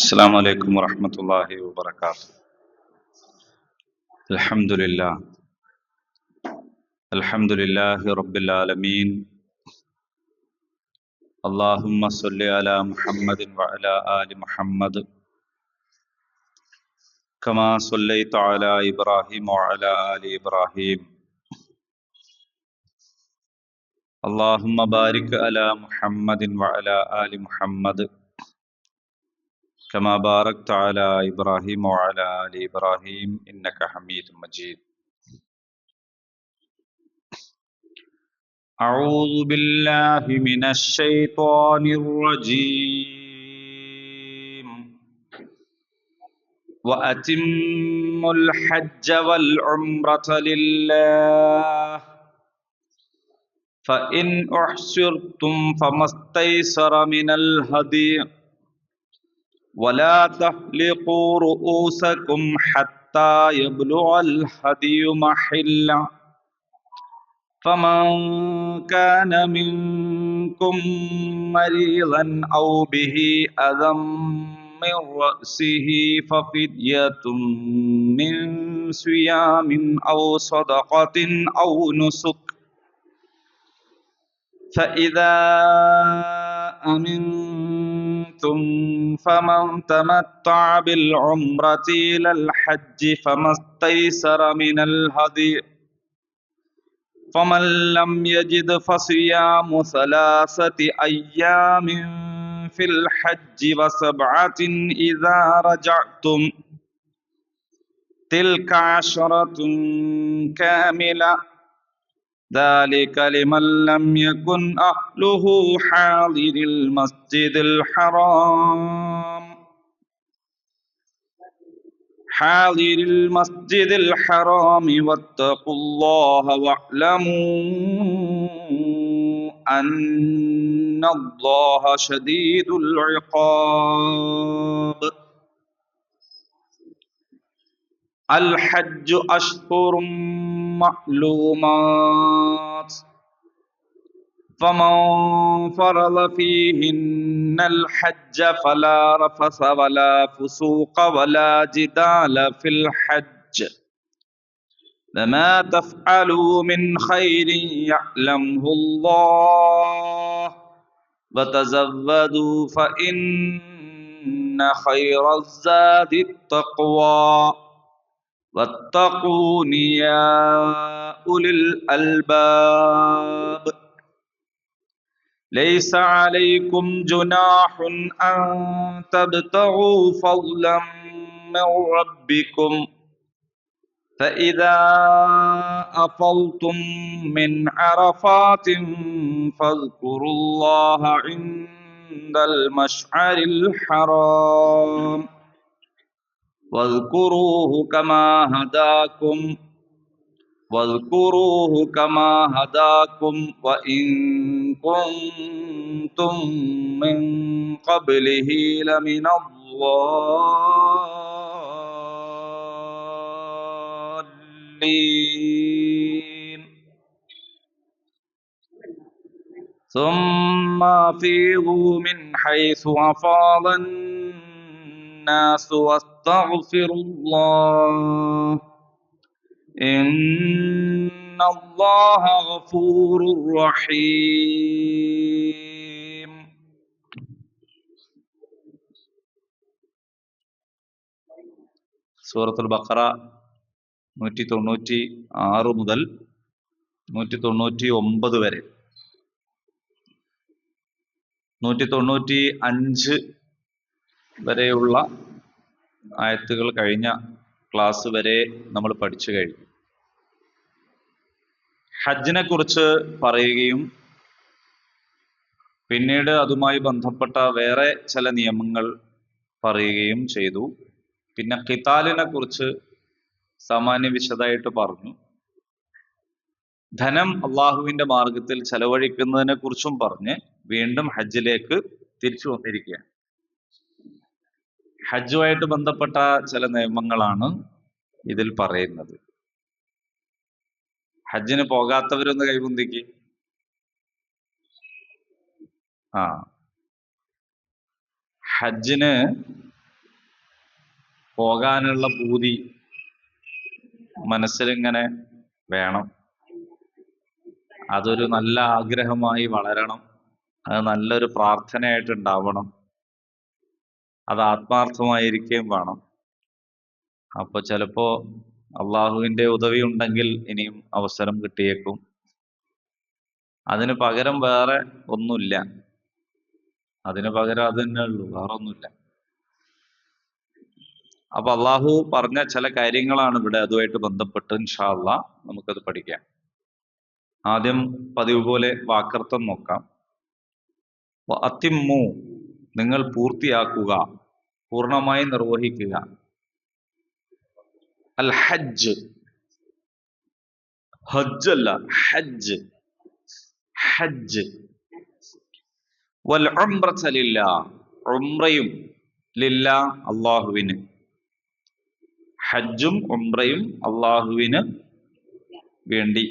السلام عليكم ورحمة الله وبركاته. الحمد لله رب العالمين. اللهم صل على محمد وعلى آل محمد كما صليت على إبراهيم وعلى آل إبراهيم. اللهم بارك على محمد وعلى آل محمد كما باركت على إبراهيم وعلى آل إبراهيم إنك حميد مجيد. أعوذ بالله من الشيطان الرجيم. وأتموا الحج والعمرة لله فإن أحصرتم فما استيسر من الهدي ولا تحلقوا رؤوسكم حتى يبلغ الهدي محله فمن كان منكم مريضا أو به أذى من رأسه ففدية من صيام أو صدقة أو نسك فإذا أمنتم فمن تمتع بالعمرة إلى الحج فما استيسر من الهدي فمن لم يجد فصيام 3 أيام في الحج و7 إذا رجعتم تلك 10 كاملة ذلك لمن لم يكن أهله حاضر المسجد الحرام واتقوا الله واعلموا أن الله شديد العقاب. الحج أشهر معلومات فمن فرض فيهن الحج فلا رفث ولا فسوق ولا جدال في الحج وما تفعلوا من خير يعلمه الله وتزودوا فإن خير الزاد التقوى واتقون يا أولي الألباب. ليس عليكم جناح أن تبتغوا فضلا من ربكم فإذا أفضتم من عرفات فاذكروا الله عند المشعر الحرام واذكروه كما هداكم وإن كنتم من قبله لمن الضالين. ثم أفيضوا من حيث أفاض الناس واستغفروا الله إن الله غفور رحيم. സൂറത്തുൽ ബഖറ 196 മുതൽ 199 വരെ. 195 വരെയുള്ള ആയത്തുകൾ കഴിഞ്ഞ ക്ലാസ് വരെ നമ്മൾ പഠിച്ചു കഴിഞ്ഞു. ഹജ്ജിനെ കുറിച്ച് പറയുകയും പിന്നീട് അതുമായി ബന്ധപ്പെട്ട വേറെ ചില നിയമങ്ങൾ പറയുകയും ചെയ്തു. പിന്നെ ഖിതാലിനെ കുറിച്ച് സാമാന്യ വിശദമായിട്ട് പറഞ്ഞു. ധനം അള്ളാഹുവിന്റെ മാർഗത്തിൽ ചെലവഴിക്കുന്നതിനെ കുറിച്ചും പറഞ്ഞ് വീണ്ടും ഹജ്ജിലേക്ക് തിരിച്ചു വന്നിരിക്കുകയാണ്. ഹജ്ജുമായിട്ട് ബന്ധപ്പെട്ട ചില നിയമങ്ങളാണ് ഇതിൽ പറയുന്നത്. ഹജ്ജിന് പോകാത്തവരൊന്ന് കൈകുന്തിക്ക്. ഹജ്ജിന് പോകാനുള്ള പൂതി മനസ്സിലിങ്ങനെ വേണം. അതൊരു നല്ല ആഗ്രഹമായി വളരണം. അത് നല്ലൊരു പ്രാർത്ഥനയായിട്ട് ഉണ്ടാവണം. അത് ആത്മാർത്ഥമായിരിക്കുകയും വേണം. അപ്പൊ ചിലപ്പോ അള്ളാഹുവിന്റെ ഉദവി ഉണ്ടെങ്കിൽ ഇനിയും അവസരം കിട്ടിയേക്കും. അതിന് പകരം വേറെ ഒന്നുമില്ല. അതിന് പകരം അത് തന്നെ ഉള്ളൂ, വേറെ ഒന്നുമില്ല. അപ്പൊ അള്ളാഹു പറഞ്ഞ ചില കാര്യങ്ങളാണ് ഇവിടെ അതുമായിട്ട് ബന്ധപ്പെട്ട് ഇൻഷാ അള്ളാഹ് നമുക്കത് പഠിക്കാം. ആദ്യം പതിവ് പോലെ വാക്കർത്ഥം നോക്കാം. അത്തിമ്മു, നിങ്ങൾ പൂർത്തിയാക്കുക, പൂർണ്ണമായി നിർവഹിക്കുക. അൽ ഹജ്ജ്, ഹജ്ജ് അല്ല, ഹജ്ജ്, ഹജ്ജ്. വൽ ഉംറത ലില്ലാഹ്, ഉംറയും ലില്ലാഹ്, അള്ളാഹുവിന്. ഹജ്ജും ഉംറയും അള്ളാഹുവിന് വേണ്ടി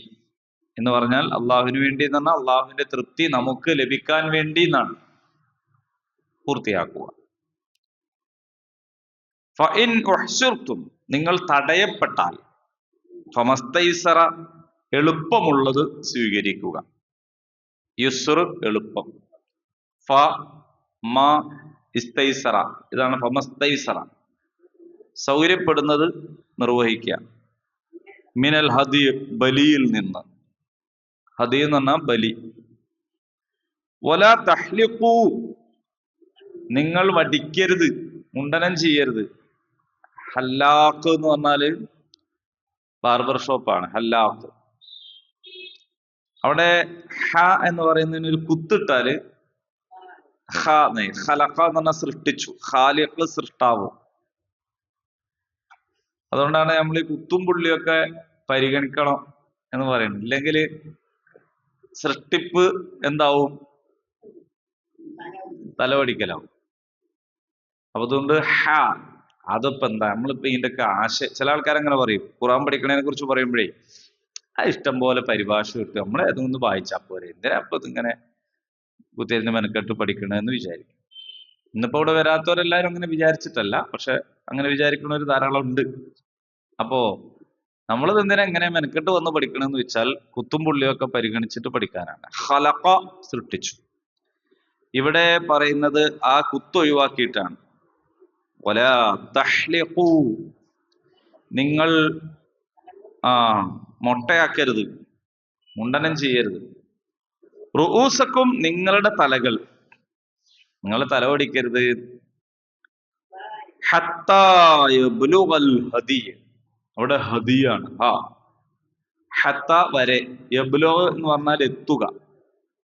എന്ന് പറഞ്ഞാൽ അള്ളാഹുവിന് വേണ്ടി എന്ന് പറഞ്ഞാൽ അള്ളാഹുവിന്റെ തൃപ്തി നമുക്ക് ലഭിക്കാൻ വേണ്ടി എന്നാണ്. പൂർത്തിയാക്കുക. ഫഇൻ ഉഹ്സിർതും, നിങ്ങൾ തടയപ്പെട്ടാൽ, ഫമസ്തൈസറ, എളുപ്പമുള്ളത് സ്വീകരിക്കുക. യുസ്ർ, എളുപ്പം. ഫ മ ഇസ്തൈസറ, ഇതാണ് ഫമസ്തൈസറ, സൗകര്യപ്പെടുന്നത് നിർവഹിക്കുക. മിനൽ ഹദി, ബലിയിൽ നിന്ന്. ഹദി എന്ന് പറഞ്ഞാൽ ബലി. വലാ തഹ്ലിഖൂ, നിങ്ങൾ വടിക്കരുത്, മുണ്ടനം ചെയ്യരുത്. ഹല്ലാഖ് എന്ന് പറഞ്ഞാല് ബാർബർ ഷോപ്പാണ് ഹല്ലാഖ്. അവിടെ ഹ എന്ന് പറയുന്നതിന് ഒരു കുത്തിട്ടാല് ഖലഖ എന്ന് പറഞ്ഞാൽ സൃഷ്ടിച്ചു, ഖാലിഖ് സൃഷ്ടാവ്. അതുകൊണ്ടാണ് നമ്മൾ ഈ കുത്തും പുള്ളിയൊക്കെ പരിഗണിക്കണം എന്ന് പറയുന്നത്. ഇല്ലെങ്കിൽ സൃഷ്ടിപ്പ് എന്താവും, തലവടിക്കലാവും. അപ്പൊ അതുകൊണ്ട് ഹ, അതിപ്പോ എന്താ, നമ്മളിപ്പോ ഇതിന്റെയൊക്കെ ചില ആൾക്കാർ അങ്ങനെ പറയും, ഖുർആൻ പഠിക്കണതിനെ കുറിച്ച് പറയുമ്പോഴേ ആ ഇഷ്ടം പോലെ പരിഭാഷ കിട്ടും, നമ്മളെ അതൊന്ന് വായിച്ചാ പോരെ, എന്തിനാ അപ്പൊ ഇതിങ്ങനെ കുത്തിയിരുന്ന് മെനക്കെട്ട് പഠിക്കണമെന്ന് വിചാരിക്കും. ഇന്നിപ്പോ ഇവിടെ വരാത്തവരെല്ലാരും അങ്ങനെ വിചാരിച്ചിട്ടല്ല, പക്ഷെ അങ്ങനെ വിചാരിക്കുന്നവർ ധാരാളം ഉണ്ട്. അപ്പോ നമ്മളിത് എന്തിനാ എങ്ങനെ മെനക്കെട്ട് വന്ന് പഠിക്കണമെന്ന് വെച്ചാൽ കുത്തും പുള്ളിയൊക്കെ പരിഗണിച്ചിട്ട് പഠിക്കാനാണ്. ഖലഖ, സൃഷ്ടിച്ചു. ഇവിടെ പറയുന്നത് ആ കുത്ത് ഒഴിവാക്കിയിട്ടാണ്. വലാ തഹ്ലിഖൂ, നിങ്ങൾ മൊട്ടയാക്കരുത്, മുണ്ടനം ചെയ്യരുത്. റുഊസക്കും, നിങ്ങളുടെ തലകൾ, നിങ്ങൾ തല ഒടിക്കരുത്. ഹത്താ യബ്ലുഗൽ ഹദിയ, അവിടെ ഹദിയാണ്. ഹത്ത വരെ, യബ്ലുഗ് എന്ന് പറഞ്ഞാൽ എത്തുക,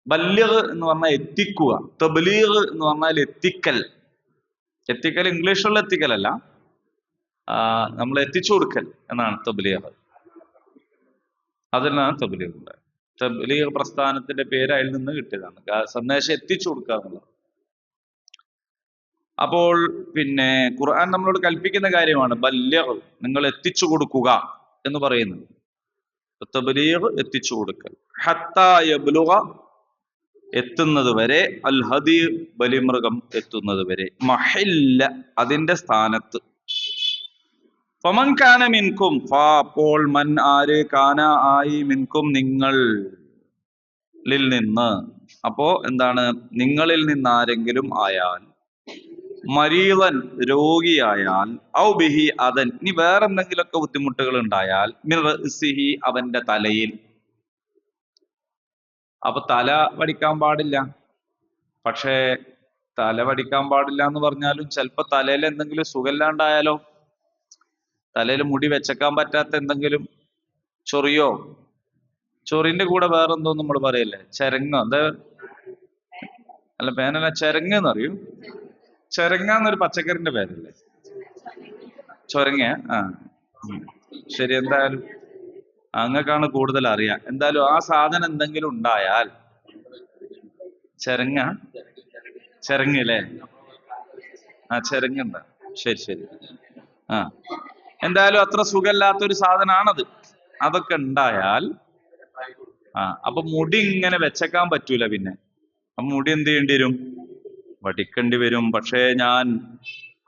ബല്ലിഗ് എന്ന് പറഞ്ഞാൽ എത്തിക്കുക, തബ്ലീഗ് എന്ന് പറഞ്ഞാൽ എത്തിക്കൽ. എത്തിക്കൽ ഇംഗ്ലീഷിലുള്ള എത്തിക്കലല്ല, നമ്മൾ എത്തിച്ചു കൊടുക്കൽ എന്നാണ് തബ്ലീഗ്. അതിനാണ് തബ്ലീഗ്. തബ്ലീഗ് പ്രസ്ഥാനത്തിന്റെ പേര് അതിൽ നിന്ന് കിട്ടിയതാണ്, സന്ദേശം എത്തിച്ചു കൊടുക്കുക എന്നുള്ളത്. അപ്പോൾ പിന്നെ ഖുർആൻ നമ്മളോട് കൽപ്പിക്കുന്ന കാര്യമാണ് ബല്ലിഗ്, നിങ്ങൾ എത്തിച്ചു കൊടുക്കുക എന്ന് പറയുന്നത്. തബ്ലീഗ്, എത്തിച്ചു കൊടുക്കൽ. ഹത്താ യബ്ലുഗ, എത്തുന്നത് വരെ, അൽ ഹദി, ബലിമൃഗം എത്തുന്നത് വരെ, മഹില്ല, അതിന്റെ സ്ഥാനത്ത്. ഫമൻ കാന മിൻകും, അപ്പോൾ മൻ, ആര്, കാന ആയി, മിൻകും, നിങ്ങളിൽ നിന്ന്. അപ്പോ എന്താണ്, നിങ്ങളിൽ നിന്ന് ആരെങ്കിലും ആയാൽ, മരീളൻ, രോഗിയായാൽ, ഔ ബിഹി അതൻ, ഇനി വേറെന്തെങ്കിലുമൊക്കെ ബുദ്ധിമുട്ടുകൾ ഉണ്ടായാൽ, മിൻ റഅ്സിഹി, അവന്റെ തലയിൽ. അപ്പൊ തല വടിക്കാൻ പാടില്ല. പക്ഷേ തല വടിക്കാൻ പാടില്ല എന്ന് പറഞ്ഞാലും ചിലപ്പോ തലയിൽ എന്തെങ്കിലും സുഖമില്ലാണ്ടായാലോ, തലയിൽ മുടി വെച്ചേക്കാൻ പറ്റാത്ത എന്തെങ്കിലും ചൊറിയോ, ചൊറിന്റെ കൂടെ വേറെന്തോ നമ്മൾ പറയല്ലേ, ചെരങ്ങോ, എന്താ അല്ല പേനല്ല, ചെരങ്ങ എന്ന് അറിയും. ചെരങ്ങ എന്നൊരു പച്ചക്കറിന്റെ പേരല്ലേ, ചൊരങ്ങ. ശരി, എന്തായാലും അങ്ങക്കാണ് കൂടുതൽ അറിയാം. എന്തായാലും ആ സാധനം എന്തെങ്കിലും ഉണ്ടായാൽ, ചെരങ്ങ, ചെരങ്ങല്ലേ, ചെരങ്ങുണ്ട. ശരി ശരി. എന്തായാലും അത്ര സുഖമില്ലാത്തൊരു സാധനമാണത്. അതൊക്കെ ഉണ്ടായാൽ അപ്പൊ മുടി ഇങ്ങനെ വെച്ചേക്കാൻ പറ്റൂല. പിന്നെ അപ്പൊ മുടി എന്ത് ചെയ്യേണ്ടി വരും, വടിക്കേണ്ടി വരും. പക്ഷേ ഞാൻ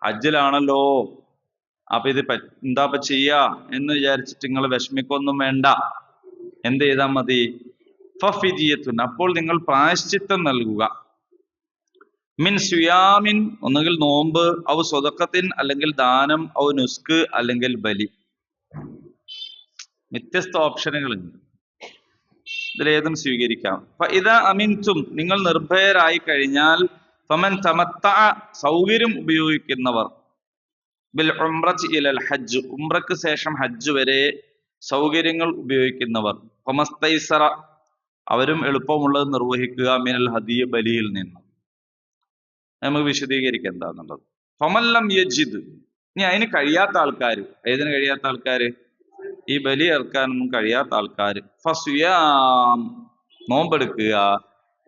ഹജ്ജിലാണല്ലോ, അപ്പൊ ഇത് എന്താ ചെയ്യാ എന്ന് വിചാരിച്ചിട്ട് നിങ്ങൾ വിഷമിക്കൊന്നും വേണ്ട. എന്ത് ചെയ്താൽ മതി? ഫഫിദിയത്തുൻ, അപ്പോൾ നിങ്ങൾ പ്രായശ്ചിത്തം നൽകുക. മിൻ സുയാമിൻ, ഒന്നുകിൽ നോമ്പ്, ഔ സ്വതക്കത്തിൻ, അല്ലെങ്കിൽ ദാനം, ഔ നുസ്ക്, അല്ലെങ്കിൽ ബലി. വ്യത്യസ്ത ഓപ്ഷനുകളുണ്ട്, ഇതിലേതും സ്വീകരിക്കാം. ഫഇദാ അമിൻതും, നിങ്ങൾ നിർഭയരായി കഴിഞ്ഞാൽ, ഫമൻ തമത്തഅ, സൗകര്യം ഉപയോഗിക്കുന്നവർ, ബിൽ ഉംറതി ഇലൽ ഹജ്ജ്, ഉംറക്ക് ശേഷം ഹജ്ജ് വരെ സൗകര്യങ്ങൾ ഉപയോഗിക്കുന്നവർ, ഫമസ്തൈസറ, അവരും എളുപ്പമുള്ളത് നിർവഹിക്കുക, മിനൽ ഹദിയ, ബലിയിൽ നിന്ന്. നമുക്ക് വിശദീകരിക്കാം എന്താന്നുള്ളത്. ഫമല്ലം യജിദ്, ഇനി അതിന് കഴിയാത്ത ആൾക്കാർ, ഏതിന് കഴിയാത്ത ആൾക്കാർ? ഈ ബലി ഇറക്കാനൊന്നും കഴിയാത്ത ആൾക്കാർ, ഫസുയാം, നോമ്പെടുക്കുക,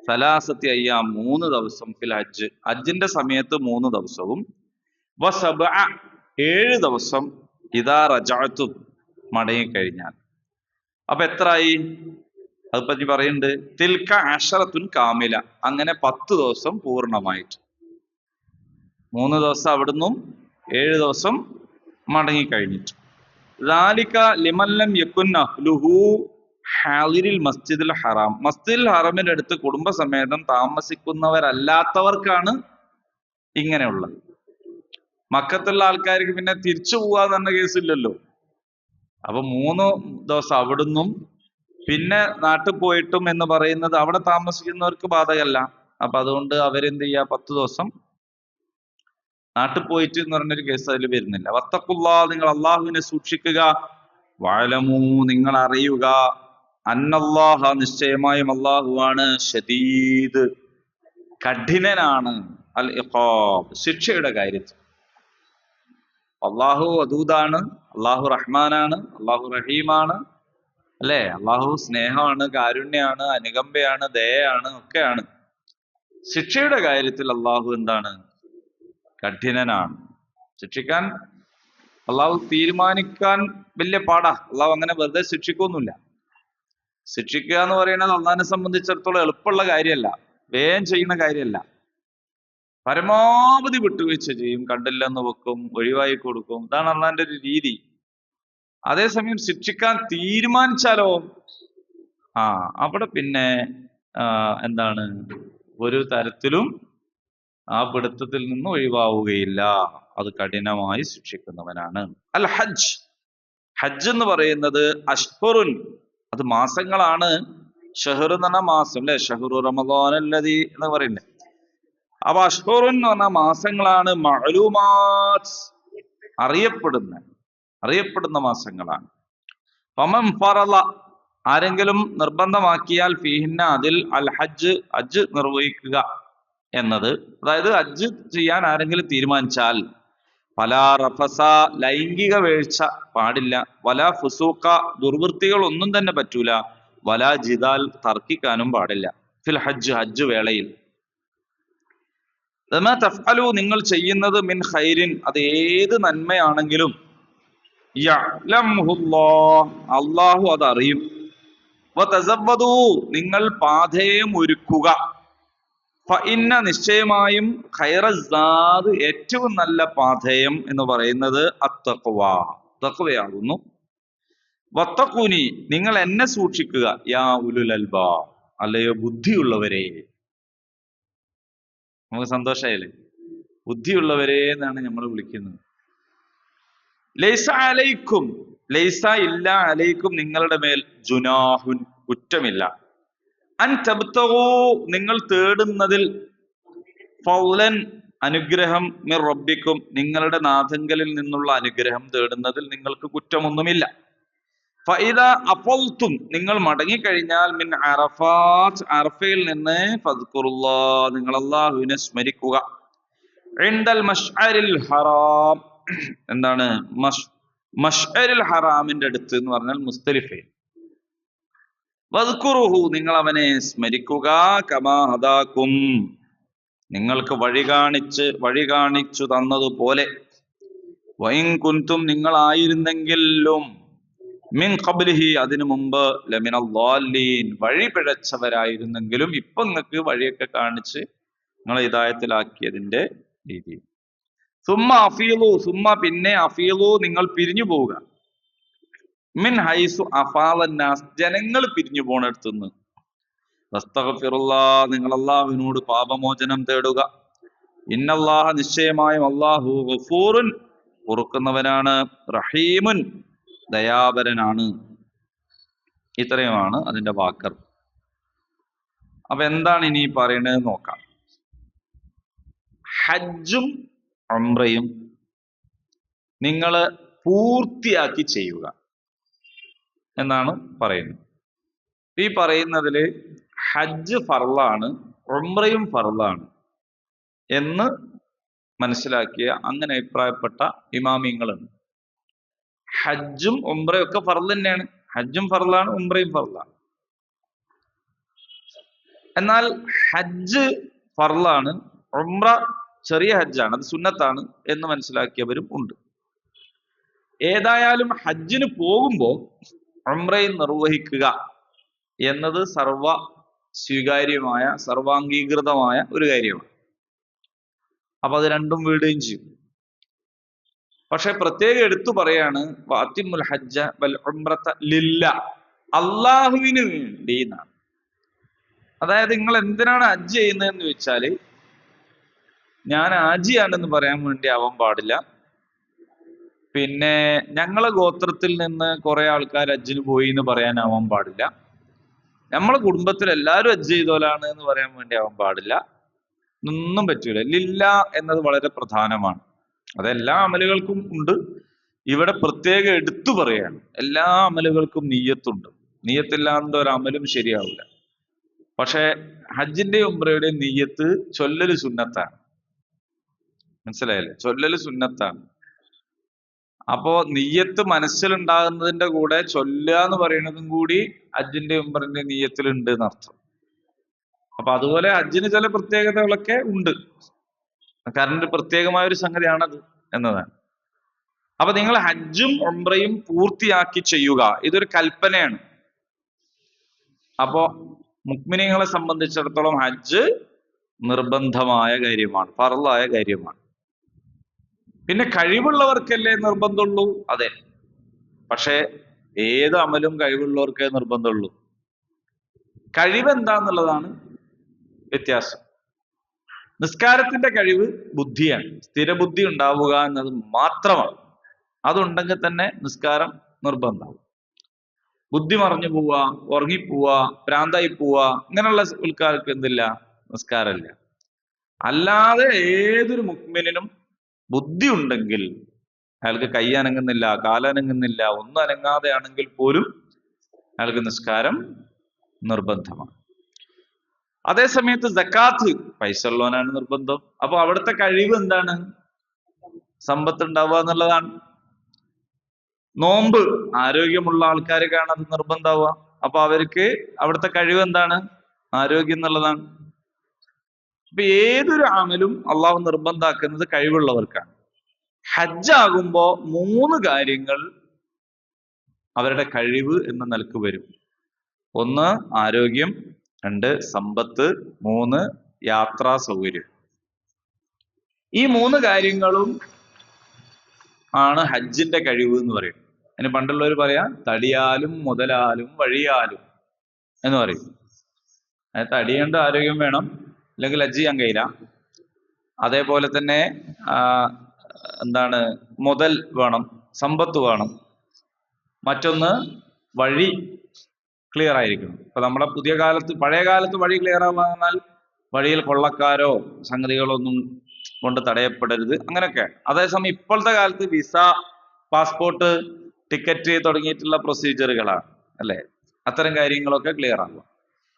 സലാസത്തി അയ്യാം, 3 ദിവസം, ഫിൽ ഹജ്ജ്, ഹജ്ജിന്റെ സമയത്ത് 3 ദിവസവും, വസബഅ, 7 ദിവസം, ഇദാ റജഅതും, മടങ്ങിക്കഴിഞ്ഞാൽ. അപ്പൊ എത്രയായി? അത് പറ്റി പറയുന്നുണ്ട്, തിൽക അശറത്തുൻ കാമില, അങ്ങനെ 10 ദിവസം പൂർണ്ണമായിട്ട്. 3 ദിവസം അവിടുന്നും 7 ദിവസം മടങ്ങിക്കഴിഞ്ഞിട്ട്. ذَلِكَ لِمَنْ لَمْ يَكُنْ أَهْلُهُ حَاضِرِ الْمَسْجِدِ الْحَرَامِ, മസ്ജിദുൽ ഹറമിന്റെ അടുത്ത് കുടുംബസമേതം താമസിക്കുന്നവരല്ലാത്തവർക്കാണ് ഇങ്ങനെയുള്ളത്. മക്കത്തുള്ള ആൾക്കാർക്ക് പിന്നെ തിരിച്ചു പോവാന്ന് പറഞ്ഞ കേസില്ലല്ലോ. അപ്പൊ 3 ദിവസം അവിടുന്നും പിന്നെ നാട്ടിൽ പോയിട്ടും എന്ന് പറയുന്നത് അവിടെ താമസിക്കുന്നവർക്ക് ബാധകമല്ല. അപ്പൊ അതുകൊണ്ട് അവരെന്ത് ചെയ്യുക? 10 ദിവസം നാട്ടിൽ പോയിട്ട് എന്ന് പറഞ്ഞൊരു കേസ് അതിൽ വരുന്നില്ല. വത്തഖുല്ലാ, നിങ്ങൾ അള്ളാഹുവിനെ സൂക്ഷിക്കുക. വഅലമൂ, നിങ്ങൾ അറിയുക. അന്നല്ലാഹ, നിശ്ചയമായും അള്ളാഹുവാണ്, ശദീദ്, കഠിനനാണ്, അൽ ഇഖാബ്, ശിക്ഷയുടെ കാര്യത്തിൽ. അള്ളാഹു വദൂദാണ്, അള്ളാഹു റഹ്മാനാണ്, അള്ളാഹു റഹീമാണ്, അല്ലേ? അള്ളാഹു സ്നേഹമാണ്, കാരുണ്യാണ്, അനുകമ്പയാണ്, ദയയാണ്, ഒക്കെയാണ്. ശിക്ഷയുടെ കാര്യത്തിൽ അള്ളാഹു എന്താണ്? കഠിനനാണ്. ശിക്ഷിക്കാൻ അള്ളാഹു തീരുമാനിക്കാൻ വലിയ പാടാ. അള്ളാഹു അങ്ങനെ വെറുതെ ശിക്ഷിക്കൊന്നുമില്ല. ശിക്ഷിക്കുക എന്ന് പറയുന്നത് അള്ളാഹിനെ സംബന്ധിച്ചിടത്തോളം എളുപ്പമുള്ള കാര്യമല്ല, വേഗം ചെയ്യുന്ന കാര്യമല്ല. പരമാവധി വിട്ടുവീഴ്ച ചെയ്യും, കണ്ടില്ലെന്ന് വെക്കും, ഒഴിവായി കൊടുക്കും. ഇതാണ് അള്ളാഹിന്റെ ഒരു രീതി. അതേസമയം ശിക്ഷിക്കാൻ തീരുമാനിച്ചാലോ, അവിടെ പിന്നെ എന്താണ്, ഒരു തരത്തിലും ആ പിടുത്തത്തിൽ നിന്ന് ഒഴിവാവുകയില്ല. അത് കഠിനമായി ശിക്ഷിക്കുന്നവനാണ്. അൽ ഹജ്ജ്, ഹജ്ജ് എന്ന് പറയുന്നത് അഷ്ഹുറുൻ, അത് മാസങ്ങളാണ്. ഷഹർ എന്ന് പറഞ്ഞ മാസം, അല്ലെ? ഷഹ്റു റമദാൻ അല്ലദീ എന്ന് പറയുന്നത്. അപ്പൊ അഷ്ഹുറുൻ എന്ന് പറഞ്ഞ മാസങ്ങളാണ്. മഅലൂമാത്ത്, അറിയപ്പെടുന്ന മാസങ്ങളാണ്. ഫമൻ ഫറള, ആരെങ്കിലും നിർബന്ധമാക്കിയാൽ, ഫീഹിന്ന, അതിൽ, അൽ ഹജ്ജ്, ഹജ്ജ് നിർവഹിക്കുക എന്നത്, അതായത് ഹജ്ജ് ചെയ്യാൻ ആരെങ്കിലും തീരുമാനിച്ചാൽ, ഫലാ റഫസ, ലൈംഗിക വീഴ്ച പാടില്ല, വലാ ഫുസൂഖ, ദുർവൃത്തികൾ ഒന്നും തന്നെ പറ്റൂല, വലാ ജിദാൽ, തർക്കിക്കാനും പാടില്ല, ഫിൽ ഹജ്ജ്, ഹജ്ജ് വേളയിൽ. വമാ തഫ്അലു, നിങ്ങൾ ചെയ്യുന്നത്, മിൻ ഖൈരിൻ, അത് ഏത് നന്മയാണെങ്കിലും, യഅലമുഹുല്ലാഹ്, അല്ലാഹു അത് അറിയും. വതസവ്വദൂ, നിങ്ങൾ പാഥേയം ഒരുക്കുക. ഫഇന്ന, നിശ്ചയമായും, ഖൈറസ്സാദ്, ഏറ്റവും നല്ല പാഥേയം എന്ന് പറയുന്നത്, അത്തഖ്വ, തഖ്വയാകുന്നു. വത്തഖൂനി, നിങ്ങൾ എന്നെ സൂക്ഷിക്കുക, യാ ഉലുൽ അൽബാബ്, അല്ലയോ ബുദ്ധിയുള്ളവരെ. നമുക്ക് സന്തോഷമായില്ലേ? ബുദ്ധിയുള്ളവരെ എന്നാണ് നമ്മൾ വിളിക്കുന്നത്. ലൈസ അലൈക്കും, ലൈസ ഇല്ല, അലൈക്കും, നിങ്ങളുടെ മേൽ, ജുനാഹുൻ, കുറ്റമില്ല, അൻ തബ്തഗൂ, നിങ്ങൾ തേടുന്നതിൽ, ഫൗലൻ, അനുഗ്രഹം, മിർ റബ്ബിക്കും, നിങ്ങളുടെ നാഥങ്കലിൽ നിന്നുള്ള അനുഗ്രഹം തേടുന്നതിൽ നിങ്ങൾക്ക് കുറ്റമൊന്നുമില്ല. ഫഇദാ അഫൽതും, നിങ്ങൾ മടങ്ങിക്കഴിഞ്ഞാൽ, മിൻ അറഫാത്ത്, അറഫയിൽ നിന്ന്, ഫദ്കുറുല്ലാഹ്, നിങ്ങൾ അല്ലാഹുവിനെ സ്മരിക്കുക. ഇൻദൽ മശ്അരിൽ ഹറാം, എന്താണ് മശ്അരിൽ ഹറാമിന്റെ അടുത്ത് എന്ന് പറഞ്ഞാൽ മുസ്തലിഫയിൽ. വദ്കുറുഹു, നിങ്ങൾ അവനെ സ്മരിക്കുക. കമാ ഹദാകും, നിങ്ങൾക്ക് വഴി കാണിച്ചു തന്നതുപോലെ. വഇൻ കുൻതും, നിങ്ങളായിരുന്നെങ്കിലും, മിൻ ഖബ്ലിഹി, അതിനു മുമ്പ്, ലമിനൽ ളാലീൻ, വഴി പിഴച്ചവരായിരുന്നെങ്കിലും, ഇപ്പൊ നിങ്ങൾക്ക് വഴിയൊക്കെ കാണിച്ച് നിങ്ങളെ ഹിദായത്തിലാക്കിയതിന്റെ രീതി. സുമ്മ അഫീലു, സുമ്മ പിന്നെ അഫീലു നിങ്ങൾ പിരിഞ്ഞു പോവുക, മിൻ ഹൈസു അഫാലന്നാസ് ജനങ്ങൾ പിരിഞ്ഞു പോണടുത്തുനിന്ന്. വസ്തഗ്ഫിറുല്ലാ നിങ്ങൾ അല്ലാഹുവിനോട് പാപമോചനം തേടുക. ഇന്നല്ലാഹ നിശ്ചയമായും അല്ലാഹു ഗഫൂറുൻ പൊറുക്കുന്നവനാണ്, റഹീമുൻ ദയാപരനാണ്. ഇത്രയുമാണ് അതിന്റെ വാക്കർ. അപ്പൊ എന്താണ് ഇനി പറയണത് നോക്കാം. ഹജ്ജും ഉംറയും നിങ്ങൾ പൂർത്തിയാക്കി ചെയ്യുക എന്നാണ് പറയുന്നത്. ഈ പറയുന്നതില് ഹജ്ജ് ഫർളാണ്, ഉംറയും ഫർളാണ് എന്ന് മനസ്സിലാക്കിയ, അങ്ങനെ അഭിപ്രായപ്പെട്ട ഇമാമിങ്ങളുണ്ട്. ഹജ്ജും ഉംറയും ഒക്കെ ഫർള് തന്നെയാണ്. ഹജ്ജും ഫർളാണ്, ഉംറയും ഫർളാണ്. എന്നാൽ ഹജ്ജ് ഫർളാണ്, ഉംറ ചെറിയ ഹജ്ജാണ്, അത് സുന്നത്താണ് എന്ന് മനസ്സിലാക്കിയവരും ഉണ്ട്. ഏതായാലും ഹജ്ജിന് പോകുമ്പോൾ ഉംറയും നിർവഹിക്കുക എന്നത് സർവ സ്വീകാര്യമായ, സർവാംഗീകൃതമായ ഒരു കാര്യമാണ്. അപ്പൊ അത് രണ്ടും വീടുകയും ചെയ്യും. പക്ഷെ പ്രത്യേകം എടുത്തു പറയാണ് വഅത്തിമുൽ ഹജ്ജ വൽ ഉംറത ലില്ലാ, അള്ളാഹുവിന് വേണ്ടി എന്നാണ്. അതായത് നിങ്ങൾ എന്തിനാണ് ഹജ്ജ് ചെയ്യുന്നതെന്ന് ചോദിച്ചാല്, ഞാൻ ഹാജിയാണെന്ന് പറയാൻ വേണ്ടി ആവാൻ പാടില്ല. പിന്നെ ഞങ്ങളെ ഗോത്രത്തിൽ നിന്ന് കുറെ ആൾക്കാർ ഹജ്ജിന് പോയി എന്ന് പറയാനാവാൻ പാടില്ല. നമ്മളെ കുടുംബത്തിൽ എല്ലാവരും ഹജ്ജ് ചെയ്തോലാണ് എന്ന് പറയാൻ വേണ്ടി ആവാൻ പാടില്ല. ഒന്നും പറ്റൂല. ലില്ല എന്നത് വളരെ പ്രധാനമാണ്. അതെല്ലാ അമലുകൾക്കും ഉണ്ട്. ഇവിടെ പ്രത്യേകം എടുത്തു പറയാണ്, എല്ലാ അമലുകൾക്കും നീയത്തുണ്ട്. നീയത്തില്ലാത്ത ഒരു അമലും ശരിയാവില്ല. പക്ഷെ ഹജ്ജിന്റെയും ഉംറയുടെയും നീയത്ത് ചൊല്ലല് സുന്നത്താണ്. മനസ്സിലായല്ലേ? ചൊല്ലല് സുന്നത്താണ്. അപ്പോ നീയത്ത് മനസ്സിലുണ്ടാകുന്നതിന്റെ കൂടെ ചൊല്ലുക എന്ന് പറയുന്നതും കൂടി ഹജ്ജിന്റെ ഉംറന്റെ നീയത്തിലുണ്ട് എന്നർത്ഥം. അപ്പൊ അതുപോലെ ഹജ്ജിന് ചില പ്രത്യേകതകളൊക്കെ ഉണ്ട്. കാരണം ഒരു പ്രത്യേകമായ ഒരു സംഗതിയാണത് എന്നതാണ്. അപ്പൊ നിങ്ങൾ ഹജ്ജും ഉംറയും പൂർത്തിയാക്കി ചെയ്യുക, ഇതൊരു കൽപ്പനയാണ്. അപ്പോ മുഅ്മിനീങ്ങളെ സംബന്ധിച്ചിടത്തോളം ഹജ്ജ് നിർബന്ധമായ കാര്യമാണ്, ഫർളായ കാര്യമാണ്. പിന്നെ കഴിവുള്ളവർക്കല്ലേ നിർബന്ധമുള്ളൂ? അതെ. പക്ഷെ ഏത് അമലും കഴിവുള്ളവർക്കേ നിർബന്ധമുള്ളൂ. കഴിവെന്താന്നുള്ളതാണ് വ്യത്യാസം. നിസ്കാരത്തിന്റെ കഴിവ് ബുദ്ധിയാണ്. സ്ഥിരബുദ്ധി ഉണ്ടാവുക എന്നത് മാത്രമാണ്. അതുണ്ടെങ്കിൽ തന്നെ നിസ്കാരം നിർബന്ധമാണ്. ബുദ്ധി മറഞ്ഞു പോവുക, ഉറങ്ങിപ്പോവുക, ഭ്രാന്തായി പോവുക, ഇങ്ങനെയുള്ള ആൾക്കാർക്ക് എന്തില്ല? നിസ്കാരമില്ല. അല്ലാതെ ഏതൊരു മുഅ്മിനിനും ബുദ്ധി ഉണ്ടെങ്കിൽ, അയാൾക്ക് കൈ അനങ്ങുന്നില്ല, കാലനങ്ങുന്നില്ല, ഒന്നും അനങ്ങാതെ ആണെങ്കിൽ പോലും അയാൾക്ക് നിസ്കാരം നിർബന്ധമാണ്. അതേസമയത്ത് സക്കാത്ത് പൈസ ഉള്ളവനാണ് നിർബന്ധം. അപ്പൊ അവിടുത്തെ കഴിവ് എന്താണ്? സമ്പത്ത് ഉണ്ടാവുക എന്നുള്ളതാണ്. നോമ്പ് ആരോഗ്യമുള്ള ആൾക്കാർക്കാണ് അത് നിർബന്ധമാവുക. അപ്പൊ അവർക്ക് അവിടുത്തെ കഴിവ് എന്താണ്? ആരോഗ്യം എന്നുള്ളതാണ്. അപ്പൊ ഏതൊരു അമലും അള്ളാഹു നിർബന്ധാക്കുന്നത് കഴിവുള്ളവർക്കാണ്. ഹജ്ജ് ആകുമ്പോ 3 കാര്യങ്ങൾ അവരുടെ കഴിവ് എന്ന നിലക്ക് വരും. 1 ആരോഗ്യം, 2 സമ്പത്ത്, 3 യാത്രാ സൗകര്യം. ഈ 3 കാര്യങ്ങളും ആണ് ഹജ്ജിന്റെ കഴിവ് എന്ന് പറയുന്നത്. അതിന് പണ്ടുള്ളവർ പറയാ തടിയാലും മുതലാലും വഴിയാലും എന്ന് പറയും. അതായത് തടിയുണ്ട്, ആരോഗ്യം വേണം, അല്ലെങ്കിൽ ഹജ്ജ് ചെയ്യാൻ കഴിയില്ല. അതേപോലെ തന്നെ എന്താണ്, മുതൽ വേണം, സമ്പത്ത് വേണം. മറ്റൊന്ന് വഴി ക്ലിയർ ആയിരിക്കണം. ഇപ്പൊ നമ്മുടെ പുതിയ കാലത്ത്, പഴയ കാലത്ത് വഴി ക്ലിയർ ആവാന്നാൽ വഴിയിൽ കൊള്ളക്കാരോ സംഗതികളോ ഒന്നും കൊണ്ട് തടയപ്പെടരുത്, അങ്ങനെയൊക്കെ. അതേസമയം ഇപ്പോഴത്തെ കാലത്ത് വിസ, പാസ്പോർട്ട്, ടിക്കറ്റ് തുടങ്ങിയിട്ടുള്ള പ്രൊസീജിയറുകളാണ് അല്ലെ. അത്തരം കാര്യങ്ങളൊക്കെ ക്ലിയർ ആവുക.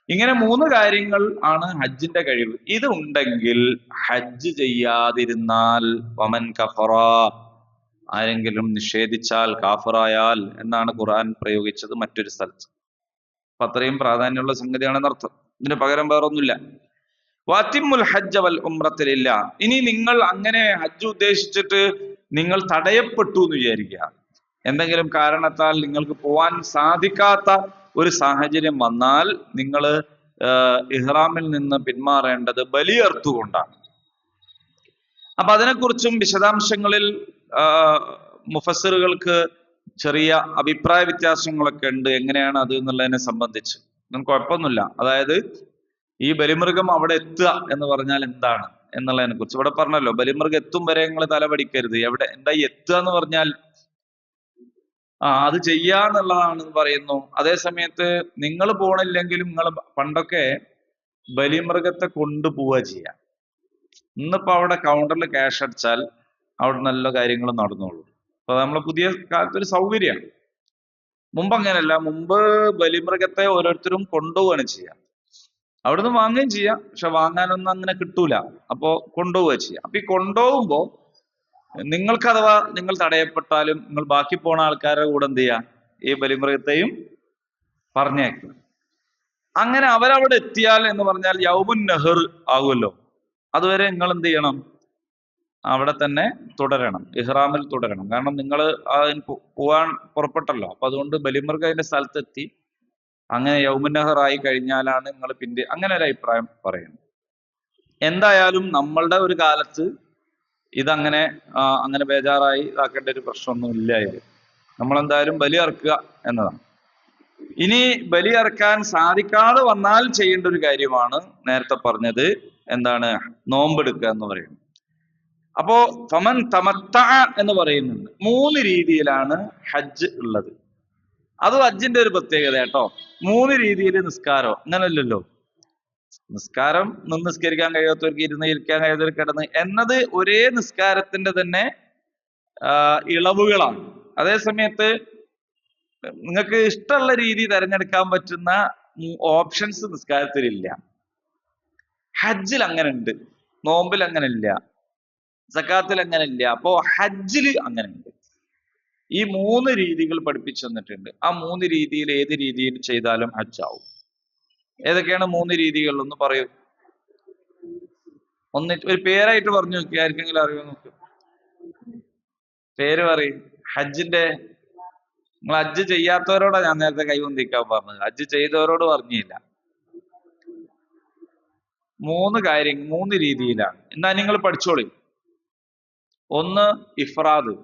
ഇങ്ങനെ 3 കാര്യങ്ങൾ ആണ് ഹജ്ജിന്റെ കഴിവ്. ഇത് ഉണ്ടെങ്കിൽ ഹജ്ജ് ചെയ്യാതിരുന്നാൽ വമൻ കഫറ, ആരെങ്കിലും നിഷേധിച്ചാൽ, കാഫറായാൽ എന്നാണ് ഖുർആൻ പ്രയോഗിച്ചത് മറ്റൊരു സ്ഥലത്ത്. അപ്പൊ അത്രയും പ്രാധാന്യമുള്ള സംഗതിയാണെന്ന് അർത്ഥം. ഇതിന് പകരം വേറൊന്നുമില്ല. വഅത്തിമുൽ ഹജ്ജ വൽ ഉംറത ലില്ലാ. ഇനി നിങ്ങൾ അങ്ങനെ ഹജ്ജ് ഉദ്ദേശിച്ചിട്ട് നിങ്ങൾ തടയപ്പെട്ടു എന്ന് വിചാരിക്കുക. എന്തെങ്കിലും കാരണത്താൽ നിങ്ങൾക്ക് പോവാൻ സാധിക്കാത്ത ഒരു സാഹചര്യം വന്നാൽ നിങ്ങൾ ഇഹ്റാമിൽ നിന്ന് പിന്മാറേണ്ടത് ബലിയർത്തുകൊണ്ടാണ്. അപ്പൊ അതിനെക്കുറിച്ചും വിശദാംശങ്ങളിൽ മുഫസ്സിറുകൾക്ക് ചെറിയ അഭിപ്രായ വ്യത്യാസങ്ങളൊക്കെ ഉണ്ട്, എങ്ങനെയാണ് അത് എന്നുള്ളതിനെ സംബന്ധിച്ച്. നമുക്ക് കുഴപ്പമൊന്നുമില്ല. അതായത് ഈ ബലിമൃഗം അവിടെ എത്തുക എന്ന് പറഞ്ഞാൽ എന്താണ് എന്നുള്ളതിനെ കുറിച്ച് ഇവിടെ പറഞ്ഞല്ലോ. ബലിമൃഗം എത്തും വരെ നിങ്ങൾ തലപടിക്കരുത്. എവിടെ എന്താ ഈ എത്തുക എന്ന് പറഞ്ഞാൽ അത് ചെയ്യാന്നുള്ളതാണെന്ന് പറയുന്നു. അതേ സമയത്ത് നിങ്ങൾ പോണില്ലെങ്കിലും നിങ്ങൾ പണ്ടൊക്കെ ബലിമൃഗത്തെ കൊണ്ടുപോവുക ചെയ്യാം. ഇന്നിപ്പോ അവിടെ കൗണ്ടറിൽ ക്യാഷ് അടിച്ചാൽ അവിടെ നല്ല കാര്യങ്ങൾ നടന്നോളൂ. അപ്പൊ നമ്മളെ പുതിയ കാലത്ത് ഒരു സൗകര്യമാണ്. മുമ്പ് അങ്ങനെയല്ല. മുമ്പ് ബലിമൃഗത്തെ ഓരോരുത്തരും കൊണ്ടുപോവുകയാണ് ചെയ്യാം. അവിടുന്ന് വാങ്ങുകയും ചെയ്യാം, പക്ഷെ വാങ്ങാനൊന്നും അങ്ങനെ കിട്ടൂല. അപ്പോ കൊണ്ടുപോവുക ചെയ്യാം. അപ്പൊ ഈ കൊണ്ടുപോകുമ്പോ നിങ്ങൾക്ക് അഥവാ നിങ്ങൾ തടയപ്പെട്ടാലും നിങ്ങൾ ബാക്കി പോണ ആൾക്കാരുടെ കൂടെ എന്ത് ചെയ്യാം, ഈ ബലിമൃഗത്തെയും പറഞ്ഞേക്കും. അങ്ങനെ അവരവിടെ എത്തിയാൽ എന്ന് പറഞ്ഞാൽ യൗമുൻ നഹർ ആകുമല്ലോ. അതുവരെ നിങ്ങൾ എന്ത് ചെയ്യണം, അവിടെ തന്നെ തുടരണം, ഇഹ്റാമിൽ തുടരണം. കാരണം നിങ്ങൾ അതിന് പോവാൻ പുറപ്പെട്ടല്ലോ. അപ്പൊ അതുകൊണ്ട് ബലിമൃഗം അതിന്റെ സ്ഥലത്തെത്തി അങ്ങനെ യൗമുൻ നഹർ ആയി കഴിഞ്ഞാലാണ് നിങ്ങൾ പിന്നെ അങ്ങനെ ഒരു അഭിപ്രായം പറയുന്നത്. എന്തായാലും നമ്മളുടെ ഒരു കാലത്ത് ഇതങ്ങനെ അങ്ങനെ ബേജാറായി ഇതാക്കേണ്ട ഒരു പ്രശ്നമൊന്നും ഇല്ല. നമ്മളെന്തായാലും ബലി അറക്കുക എന്നതാണ്. ഇനി ബലി അറക്കാൻ സാധിക്കാതെ വന്നാൽ ചെയ്യേണ്ട ഒരു കാര്യമാണ് നേരത്തെ പറഞ്ഞത്, എന്താണ്, നോമ്പെടുക്കുക എന്ന് പറയുന്നത്. അപ്പോ ഫമൻ തമത്ത എന്ന് പറയുന്നുണ്ട്. 3 രീതിയിലാണ് ഹജ്ജ് ഉള്ളത്. അത് ഹജ്ജിന്റെ ഒരു പ്രത്യേകത കേട്ടോ. 3 രീതിയിൽ നിസ്കാരം അങ്ങനല്ലല്ലോ. നിസ്കാരം നിസ്കരിക്കാൻ കഴിയാത്തവർക്ക് ഇരുന്ന്, ഇരിക്കാൻ കഴിയാത്തവർക്ക് കിടന്ന് എന്നത് ഒരേ നിസ്കാരത്തിന്റെ തന്നെ ഇളവുകളാണ്. അതേ സമയത്ത് നിങ്ങൾക്ക് ഇഷ്ടമുള്ള രീതി തിരഞ്ഞെടുക്കാൻ പറ്റുന്ന ഓപ്ഷൻസ് നിസ്കാരത്തിലില്ല. ഹജ്ജിൽ അങ്ങനെ ഉണ്ട്, നോമ്പിൽ അങ്ങനെ ഇല്ല, സക്കാത്തിൽ അങ്ങനെ ഇല്ല. അപ്പോ ഹജ്ജിൽ അങ്ങനെ ഉണ്ട്. ഈ 3 രീതികൾ പഠിപ്പിച്ചു തന്നിട്ടുണ്ട്. ആ 3 രീതിയിൽ ഏത് രീതിയിൽ ചെയ്താലും ഹജ്ജാവും. ഏതൊക്കെയാണ് 3 രീതികൾ ഒന്ന് പറയൂ. ഒരു പേരായിട്ട് പറഞ്ഞു നോക്കി, ആർക്കെങ്കിലും അറിയോ നോക്ക്. പേര് പറയും. ഹജ്ജിന്റെ, നിങ്ങൾ ഹജ്ജ് ചെയ്യാത്തവരോടാ ഞാൻ നേരത്തെ കൈവന്തിക്കാൻ പറഞ്ഞത്, ഹജ്ജ് ചെയ്തവരോട് പറഞ്ഞില്ല. 3 രീതിയിലാണ്. എന്നാ നിങ്ങൾ പഠിച്ചോളി. ഒന്ന് ഇഫ്രാദ്,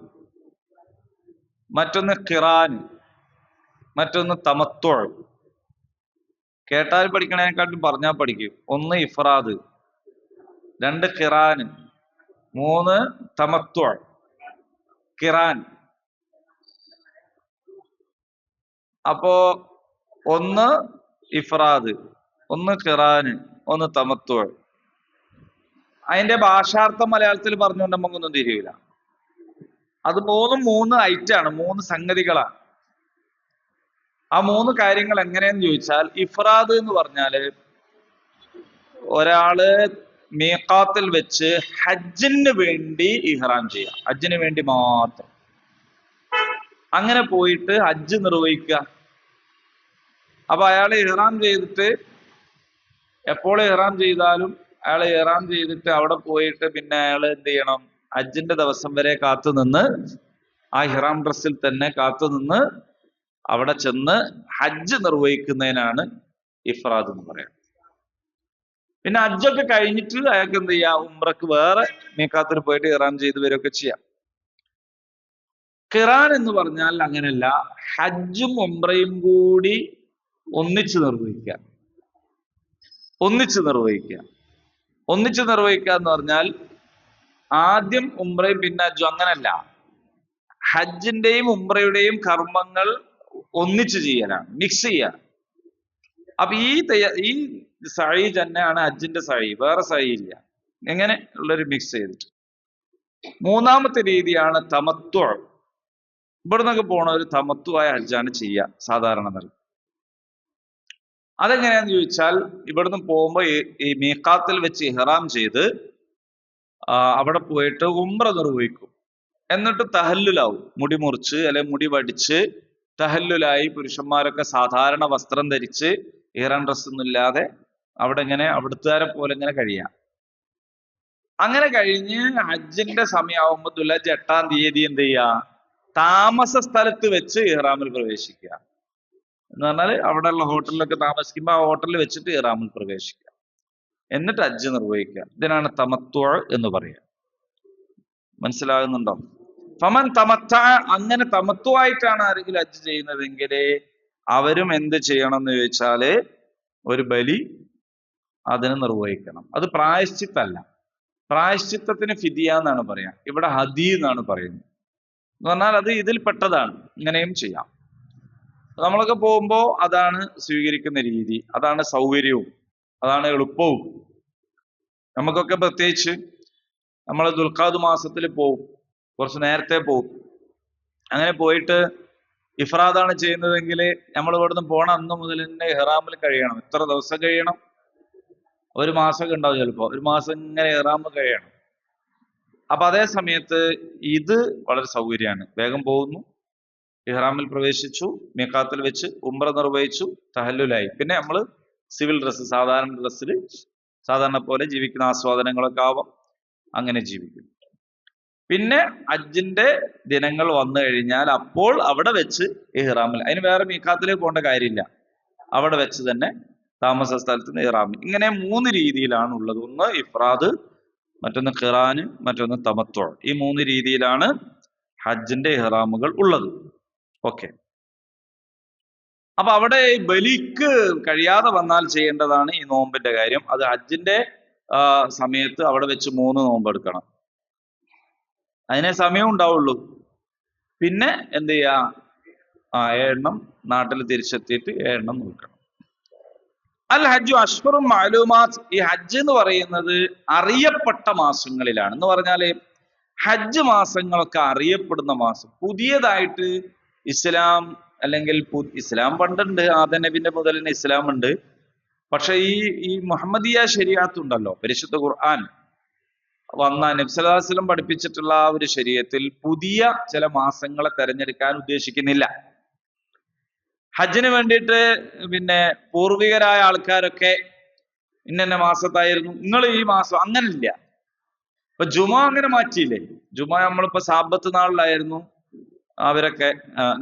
മറ്റൊന്ന് ഖിറാൻ, മറ്റൊന്ന് തമത്തു. കേട്ടാൽ പഠിക്കണേക്കാട്ടും പറഞ്ഞാൽ പഠിക്കും. 1 ഇഫ്രാദ്, 2 ഖിറാൻ, 3 തമത്തു. ഖിറാൻ അപ്പോ 1 ഇഫ്രാദ്, 1 ഖിറാൻ, 1 തമത്തു. അതിന്റെ ഭാഷാർത്ഥം മലയാളത്തിൽ പറഞ്ഞുകൊണ്ട് നമുക്കൊന്നും തിരിയില്ല. അത് 3 ഐറ്റാണ്, 3 സംഗതികളാണ്. ആ 3 കാര്യങ്ങൾ എങ്ങനെയെന്ന് ചോദിച്ചാൽ, ഇഫ്രാദ് എന്ന് പറഞ്ഞാല് ഒരാള് മീഖാത്തിൽ വെച്ച് ഹജ്ജിന് വേണ്ടി ഇഹ്റാം ചെയ്യാം, ഹജ്ജിന് വേണ്ടി മാത്രം. അങ്ങനെ പോയിട്ട് ഹജ്ജ് നിർവഹിക്കുക. അപ്പൊ അയാൾ ഇഹ്റാം ചെയ്തിട്ട്, എപ്പോൾ ഇഹ്റാം ചെയ്താലും അയാൾ ഇഹ്റാം ചെയ്തിട്ട് അവിടെ പോയിട്ട് പിന്നെ അയാൾ എന്ത് ചെയ്യണം, ഹജ്ജിന്റെ ദിവസം വരെ കാത്തു നിന്ന് ആ ഇഹ്റാം ഡ്രസ്സിൽ തന്നെ കാത്തു നിന്ന് അവിടെ ചെന്ന് ഹജ്ജ് നിർവഹിക്കുന്നതിനാണ് ഇഫ്രാദ് എന്ന് പറയാം. പിന്നെ ഹജ്ജൊക്കെ കഴിഞ്ഞിട്ട് അയാൾക്ക് എന്ത് ചെയ്യാം, ഉംറക്ക് വേറെ മീഖാത്തിൽ പോയിട്ട് ഇഹ്റാം ചെയ്ത് വരികയൊക്കെ ചെയ്യാം. ഖിറാൻ എന്ന് പറഞ്ഞാൽ അങ്ങനെയല്ല, ഹജ്ജും ഉംറയും കൂടി ഒന്നിച്ച് നിർവഹിക്കുക. ഒന്നിച്ച് നിർവഹിക്കുക എന്ന് പറഞ്ഞാൽ ആദ്യം ഉംറയും പിന്നെ ഹജ്ജും, അങ്ങനല്ല. ഹജ്ജിന്റെയും ഉംറയുടെയും കർമ്മങ്ങൾ ഒന്നിച്ച് ചെയ്യലാണ്, മിക്സ് ചെയ്യാണ്. അപ്പൊ ഈ സഈ തന്നെയാണ് ഹജ്ജിന്റെ സഈ, വേറെ സഈ ഇല്ല. എങ്ങനെ ഉള്ളൊരു മിക്സ് ചെയ്തിട്ട്. 3ാമത്തെ രീതിയാണ് തമത്തു. ഇവിടുന്നൊക്കെ പോണ ഒരു തമത്തുവായ ഹജ്ജാണ് ചെയ്യുക സാധാരണ നില. അതെങ്ങനെയാന്ന് ചോദിച്ചാൽ, ഇവിടുന്ന് പോകുമ്പോ ഈ മീഖാത്തിൽ വെച്ച് ഇഹ്റാം ചെയ്ത് അവിടെ പോയിട്ട് ഉംറ നിർവഹിക്കും. എന്നിട്ട് തഹല്ലുലാവും, മുടി മുറിച്ച് അല്ലെങ്കിൽ മുടി വടിച്ച് തഹല്ലുലായി. പുരുഷന്മാരൊക്കെ സാധാരണ വസ്ത്രം ധരിച്ച് ഇഹ്റാം ഡ്രസ്സൊന്നും ഇല്ലാതെ അവിടെ ഇങ്ങനെ അവിടുത്തുകാരെ പോലെ ഇങ്ങനെ കഴിയാം. അങ്ങനെ കഴിഞ്ഞ് ഹജ്ജിന്റെ സമയമാകുമ്പോൾ ദുൽഹജ്ജ് 8-ാം തീയതി എന്ത് ചെയ്യുക, താമസ സ്ഥലത്ത് വെച്ച് ഇഹ്റാമിൽ പ്രവേശിക്കുക. എന്ന് പറഞ്ഞാൽ അവിടെയുള്ള ഹോട്ടലിലൊക്കെ താമസിക്കുമ്പോൾ ആ ഹോട്ടലിൽ വെച്ചിട്ട് ഇഹ്റാമിൽ പ്രവേശിക്കുക, എന്നിട്ട് ഹജ്ജ് നിർവഹിക്കുക. ഇതിനാണ് തമത്തു എന്ന് പറയുക. മനസ്സിലാകുന്നുണ്ടോ? ഫമൻ തമത്ത, അങ്ങനെ തമത്വമായിട്ടാണ് ആരെങ്കിലും ഹജ്ജ് ചെയ്യുന്നതെങ്കിൽ അവരും എന്ത് ചെയ്യണം എന്ന് ചോദിച്ചാല് ഒരു ബലി അതിന് നിർവഹിക്കണം. അത് പ്രായശ്ചിത്തല്ല. പ്രായശ്ചിത്തത്തിന് ഫിദിയ എന്നാണ് പറയാ, ഇവിടെ ഹദി എന്നാണ് പറയുന്നത്. എന്ന് പറഞ്ഞാൽ അത് ഇതിൽ പെട്ടതാണ്. ഇങ്ങനെയും ചെയ്യാം. നമ്മളൊക്കെ പോകുമ്പോ അതാണ് സ്വീകരിക്കുന്ന രീതി, അതാണ് സൗകര്യവും, അതാണ് എളുപ്പവും. നമുക്കൊക്കെ പ്രത്യേകിച്ച് നമ്മൾ ദുൽഖാദ് മാസത്തിൽ പോവും, കുറച്ച് നേരത്തെ പോവും. അങ്ങനെ പോയിട്ട് ഇഫ്രാദാണ് ചെയ്യുന്നതെങ്കിൽ നമ്മൾ ഇവിടുന്ന് പോണ അന്ന് മുതൽ തന്നെ ഇഹ്റാമിൽ കഴിയണം. എത്ര ദിവസം കഴിയണം? ഒരു മാസമൊക്കെ ഉണ്ടാവും ചിലപ്പോ. ഒരു മാസം ഇങ്ങനെ ഇഹ്റാമിൽ കഴിയണം. അപ്പൊ അതേ സമയത്ത് ഇത് വളരെ സൗകര്യമാണ്. വേഗം പോകുന്നു, ഇഹ്റാമിൽ പ്രവേശിച്ചു, മീഖാത്തിൽ വെച്ച് ഉംറ നിർവഹിച്ചു, തഹല്ലുലായി. പിന്നെ നമ്മൾ സിവിൽ ഡ്രസ്സ്, സാധാരണ ഡ്രസ്സിൽ സാധാരണ പോലെ ജീവിക്കുന്ന ആസ്വാദനങ്ങളൊക്കെ ആവാം, അങ്ങനെ ജീവിക്കും. പിന്നെ ഹജ്ജിന്റെ ദിനങ്ങൾ വന്നു കഴിഞ്ഞാൽ അപ്പോൾ അവിടെ വെച്ച് ഇഹ്റാമിൽ, അതിന് വേറെ മീഖാത്തിലേക്ക് പോകേണ്ട കാര്യമില്ല, അവിടെ വെച്ച് തന്നെ താമസ സ്ഥലത്ത് നിന്ന് ഇഹ്റാമിൽ. ഇങ്ങനെ 3 രീതിയിലാണ് ഉള്ളത്. ഒന്ന് ഇഫ്രാദ്, മറ്റൊന്ന് ഖിറാന്, മറ്റൊന്ന് തമത്തു. ഈ 3 രീതിയിലാണ് ഹജ്ജിന്റെ ഇഹ്റാമുകൾ ഉള്ളത്. ഓക്കെ. അപ്പൊ അവിടെ ബലിക്ക് കഴിയാതെ വന്നാൽ ചെയ്യേണ്ടതാണ് ഈ നോമ്പിന്റെ കാര്യം. അത് ഹജ്ജിന്റെ സമയത്ത് അവിടെ വെച്ച് 3 നോമ്പ് എടുക്കണം. അതിനെ സമയം ഉണ്ടാവുള്ളൂ. പിന്നെ എന്ത് ചെയ്യാ, 7 നാട്ടിൽ തിരിച്ചെത്തിയിട്ട് 7 നോക്കണം. അൽ ഹജ്ജു അഷ്ഹറും മഅലൂമാത്ത്. ഈ ഹജ്ജ് എന്ന് പറയുന്നത് അറിയപ്പെട്ട മാസങ്ങളിലാണ്. എന്ന് പറഞ്ഞാല് ഹജ്ജ് മാസങ്ങളൊക്കെ അറിയപ്പെടുന്ന മാസം. പുതിയതായിട്ട് ഇസ്ലാം, അല്ലെങ്കിൽ ഇസ്ലാം പണ്ടുണ്ട്, ആദം നബിന്റെ മുതൽ തന്നെ ഇസ്ലാം ഉണ്ട്. പക്ഷെ ഈ മുഹമ്മദിയ ശരീഅത്ത് ഉണ്ടല്ലോ, പരിശുദ്ധ ഖുർആൻ വന്ന നബി സല്ലല്ലാഹു അലൈഹി വസല്ലം പഠിപ്പിച്ചിട്ടുള്ള ആ ഒരു ശരീഅത്തിൽ പുതിയ ചില മാസങ്ങളെ തെരഞ്ഞെടുക്കാൻ ഉദ്ദേശിക്കുന്നില്ല. ഹജ്ജിന് വേണ്ടിയിട്ട് പിന്നെ പൂർവികരായ ആൾക്കാരൊക്കെ ഇന്ന മാസത്തായിരുന്നു, നിങ്ങൾ ഈ മാസം, അങ്ങനില്ല. ഇപ്പൊ ജുമാ അങ്ങനെ മാറ്റിയില്ലേ? ജുമാ നമ്മളിപ്പോ സാബത്ത് നാളിലായിരുന്നു, അവരൊക്കെ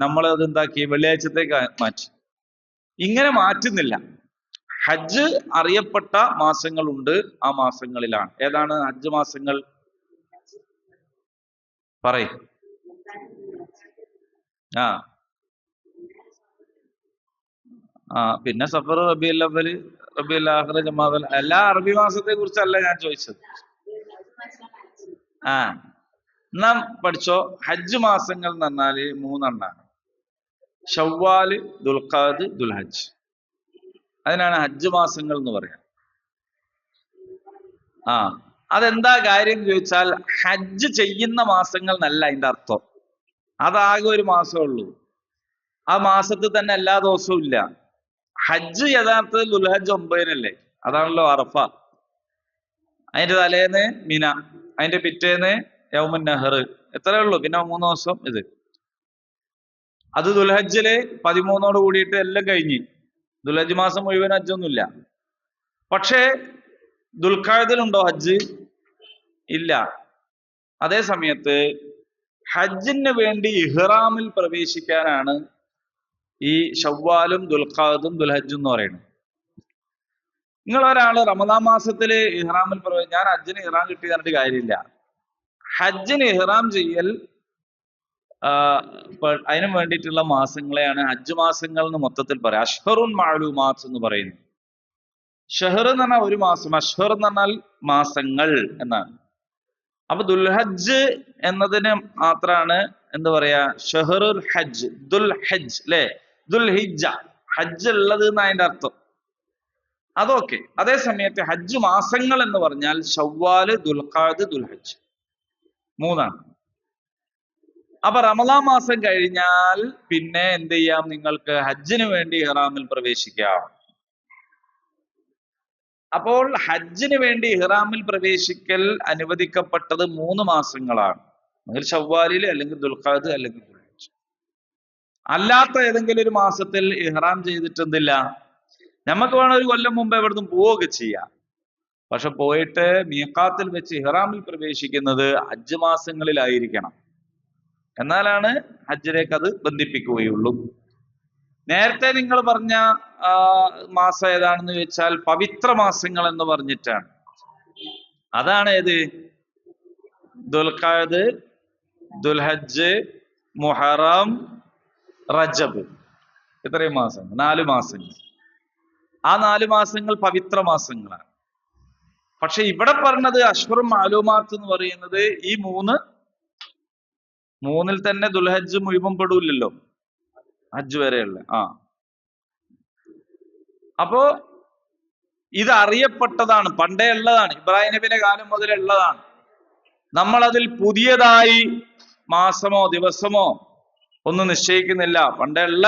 നമ്മൾ അത് എന്താക്കി, വെള്ളിയാഴ്ചത്തേക്ക് മാറ്റി. ഇങ്ങനെ മാറ്റുന്നില്ല. ഹജ്ജ് അറിയപ്പെട്ട മാസങ്ങളുണ്ട്, ആ മാസങ്ങളിലാണ്. ഏതാണ് ഹജ്ജ് മാസങ്ങൾ? പറയും. പിന്നെ സഫർ, റബീഉൽ അവ്വൽ, റബീഉൽ ആഖിർ, ജമാദുൽ, എല്ലാ അറബി മാസത്തെ കുറിച്ചല്ല ഞാൻ ചോദിച്ചത്. എന്നാ പഠിച്ചോ. ഹജ്ജ് മാസങ്ങൾ എന്ന് പറഞ്ഞാല് 3 എണ്ണാണ്. ഷവ്വാല്, ദുൽഖഅദ്, ദുൽഹജ്ജ്. അതിനാണ് ഹജ്ജ് മാസങ്ങൾ എന്ന് പറയാം. അതെന്താ കാര്യം ചോദിച്ചാൽ, ഹജ്ജ് ചെയ്യുന്ന മാസങ്ങൾ എന്നല്ല അതിന്റെ അർത്ഥം. അതാകെ ഒരു മാസമേ ഉള്ളൂ. ആ മാസത്തിൽ തന്നെ എല്ലാ ദിവസവും ഇല്ല. ഹജ്ജ് യഥാർത്ഥത്തിൽ ദുൽഹജ്ജ് 9-നല്ലേ? അതാണല്ലോ അറഫ. അതിന്റെ തലേന്ന് മിന, അതിന്റെ പിറ്റേന്ന് യൗമുൻ നഹർ. എത്രയേ ഉള്ളൂ. പിന്നെ 3 ദിവസം ഇത്. അത് ദുൽഹജ്ജില് 13 കൂടിയിട്ട് എല്ലാം കഴിഞ്ഞ്. ദുൽഹജ്ജ് മാസം മുഴുവൻ ഹജ്ജൊന്നുമില്ല. പക്ഷേ ദുൽഖഅദിലുണ്ടോ ഹജ്ജ്? ഇല്ല. അതേ സമയത്ത് ഹജ്ജിന് വേണ്ടി ഇഹ്റാമിൽ പ്രവേശിക്കാനാണ് ഈ ഷവ്വാലും ദുൽഖഅദും ദുൽഹജ്ജും എന്ന് പറയുന്നത്. നിങ്ങൾ ഒരാള് റമദാൻ മാസത്തില് ഇഹ്റാമിൽ ഞാൻ ഹജ്ജിന് ഇഹ്റാം കിട്ടി പറഞ്ഞിട്ട് കാര്യമില്ല. ഹജ്ജിന് ഇഹ്റാം ചെയ്യൽ അതിനു വേണ്ടിയിട്ടുള്ള മാസങ്ങളെയാണ് ഹജ്ജ് മാസങ്ങൾ എന്ന് മൊത്തത്തിൽ പറയാം. അഷ്ഹറുൻ മഅലൂമാത്ത് എന്ന് പറയുന്നു. ഷഹർ എന്ന് പറഞ്ഞാൽ ഒരു മാസം, അഷ്ഹർ എന്ന് പറഞ്ഞാൽ മാസങ്ങൾ എന്നാണ്. അപ്പൊ ദുൽഹജ്ജ് എന്നതിന് മാത്രാണ് എന്ത് പറയാ, ഷഹറുൽ ഹജ്ജ്, ദുൽ ഹജ്ജ് അല്ലെ, ദുൽഹിജ്ജ, ഹജ്ജ് ഉള്ളത് എന്ന് അതിന്റെ അർത്ഥം. അതൊക്കെ. അതേ സമയത്ത് ഹജ്ജ് മാസങ്ങൾ എന്ന് പറഞ്ഞാൽ ഷവ്വാല്, ദുൽഖഅദ്, ദുൽഹജ്ജ് 3 അപ്പൊ റമദാൻ മാസം കഴിഞ്ഞാൽ പിന്നെ എന്ത് ചെയ്യാം, നിങ്ങൾക്ക് ഹജ്ജിന് വേണ്ടി ഇഹ്റാമിൽ പ്രവേശിക്കാം. അപ്പോൾ ഹജ്ജിന് വേണ്ടി ഇഹ്റാമിൽ പ്രവേശിക്കൽ അനുവദിക്കപ്പെട്ടത് 3 മാസങ്ങളാണ്. അല്ലെങ്കിൽ ഷവ്വാലിൽ, അല്ലെങ്കിൽ ദുൽഖഅദ്, അല്ലെങ്കിൽ ദുൽഹജ്ജ്. അല്ലാത്ത ഏതെങ്കിലും ഒരു മാസത്തിൽ ഇഹ്റാം ചെയ്തിട്ടെന്തില്ല, നമുക്ക് വേണം ഒരു കൊല്ലം മുമ്പ് എവിടുന്ന് പോവുകയൊക്കെ ചെയ്യാം. പക്ഷെ പോയിട്ട് മീഖാത്തിൽ വെച്ച് ഇഹ്റാമിൽ പ്രവേശിക്കുന്നത് ഹജ്ജ് മാസങ്ങളിലായിരിക്കണം. എന്നാലാണ് ഹജ്ജിലേക്ക് അത് ബന്ധിപ്പിക്കുകയുള്ളൂ. നേരത്തെ നിങ്ങൾ പറഞ്ഞ മാസം ഏതാണെന്ന് ചോദിച്ചാൽ പവിത്ര മാസങ്ങൾ എന്ന് പറഞ്ഞിട്ടാണ്. അതാണ് ഏത്? ദുൽഖഅദ്, ദുൽഹജ്ജ്, മുഹറം, റജബ്. ഇത്രയും മാസങ്ങൾ, 4 മാസങ്ങൾ. ആ 4 മാസങ്ങൾ പവിത്ര മാസങ്ങളാണ്. പക്ഷെ ഇവിടെ പറഞ്ഞത് അഷ്ഹറും മാലൂമാത്ത് എന്ന് പറയുന്നത് ഈ മൂന്നിൽ തന്നെ ദുൽഹജ്ജ് മുഴുവൻ പെടൂല്ലല്ലോ, ഹജ്ജ് വരെയുള്ള. അപ്പോ ഇത് അറിയപ്പെട്ടതാണ്, പണ്ടേ ഉള്ളതാണ്, ഇബ്രാഹിം നബിയുടെ കാലം മുതലുള്ളതാണ്. നമ്മൾ അതിൽ പുതിയതായി മാസമോ ദിവസമോ ഒന്നും നിശ്ചയിക്കുന്നില്ല, പണ്ടേ ഉള്ള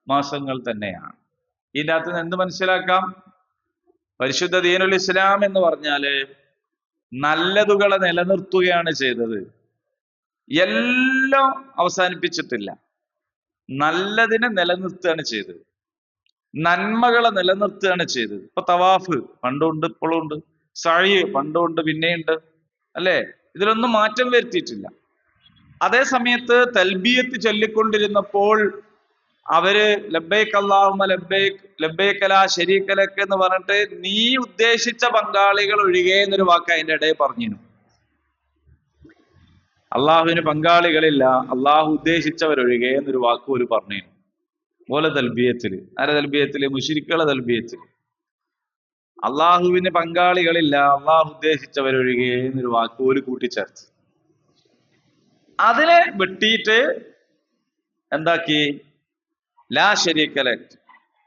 മാസങ്ങൾ തന്നെയാണ്. ഇതിൻ്റെ അകത്ത് നിന്ന് എന്ത് മനസ്സിലാക്കാം? പരിശുദ്ധ ദീനുൽ ഇസ്ലാം എന്ന് പറഞ്ഞാല് നല്ലതുകളെ നിലനിർത്തുകയാണ് ചെയ്തത്. എല്ലാം അവസാനിപ്പിച്ചിട്ടില്ല, നല്ലതിനെ നിലനിർത്തുകയാണ് ചെയ്തത്, നന്മകളെ നിലനിർത്തുകയാണ് ചെയ്തത്. ഇപ്പൊ തവാഫ് പണ്ടുണ്ട്, ഇപ്പോഴും ഉണ്ട്. സഅയ് പണ്ടുണ്ട്, പിന്നെയുണ്ട്, അല്ലെ? ഇതിലൊന്നും മാറ്റം വരുത്തിയിട്ടില്ല. അതേ സമയത്ത് തൽബിയത്ത് ചൊല്ലിക്കൊണ്ടിരുന്നപ്പോൾ അവര് ലബ്ബൈക് അല്ലാഹുമ്മ ലബ്ബൈക്, ലബ്ബൈക ലാ ശരീക ലക എന്ന് പറഞ്ഞിട്ട് നീ ഉദ്ദേശിച്ച പങ്കാളികൾ ഒഴികെ എന്നൊരു വാക്ക് അതിന്റെ ഇടയിൽ പറഞ്ഞിരുന്നു. അള്ളാഹുവിന് പങ്കാളികളില്ല, അള്ളാഹു ഉദ്ദേശിച്ചവരൊഴികെ എന്നൊരു വാക്ക് പോലും പറഞ്ഞിരുന്നു. പോലെ തൽബിയത്തില്, ആരെ തൽബിയത്തില്? മുശ്രിക്കുകളുടെ തൽബിയത്തില് അള്ളാഹുവിന് പങ്കാളികളില്ല, അള്ളാഹു ഉദ്ദേശിച്ചവരൊഴികെ എന്നൊരു വാക്ക് പോലും കൂട്ടിച്ചേർത്ത് അതിനെ വെട്ടിയിട്ട് എന്താക്കി? ലാ ശരീക ലക്,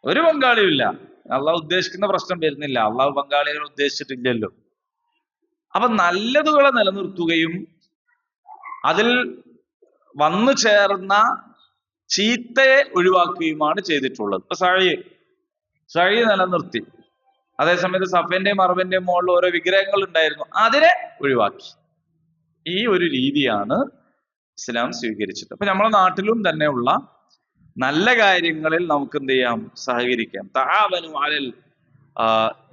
ഒരു പങ്കാളിയുമില്ല. അള്ളാഹു ഉദ്ദേശിക്കുന്ന പ്രശ്നം വരുന്നില്ല, അള്ളാഹു പങ്കാളികളെ ഉദ്ദേശിച്ചിട്ടില്ലല്ലോ. അപ്പൊ നല്ലതുകളെ നിലനിർത്തുകയും അതിൽ വന്നു ചേർന്ന ചീത്തയെ ഒഴിവാക്കുകയുമാണ് ചെയ്തിട്ടുള്ളത്. ഇപ്പൊ സഅയ് നിലനിർത്തി. അതേസമയത്ത് സഫന്റെയും മർവന്റെയും മുകളിൽ ഓരോ വിഗ്രഹങ്ങൾ ഉണ്ടായിരുന്നു, അതിനെ ഒഴിവാക്കി. ഈ ഒരു രീതിയാണ് ഇസ്ലാം സ്വീകരിച്ചത്. അപ്പൊ നമ്മളെ നാട്ടിലും തന്നെയുള്ള നല്ല കാര്യങ്ങളിൽ നമുക്ക് എന്ത് ചെയ്യാം? സഹകരിക്കാം.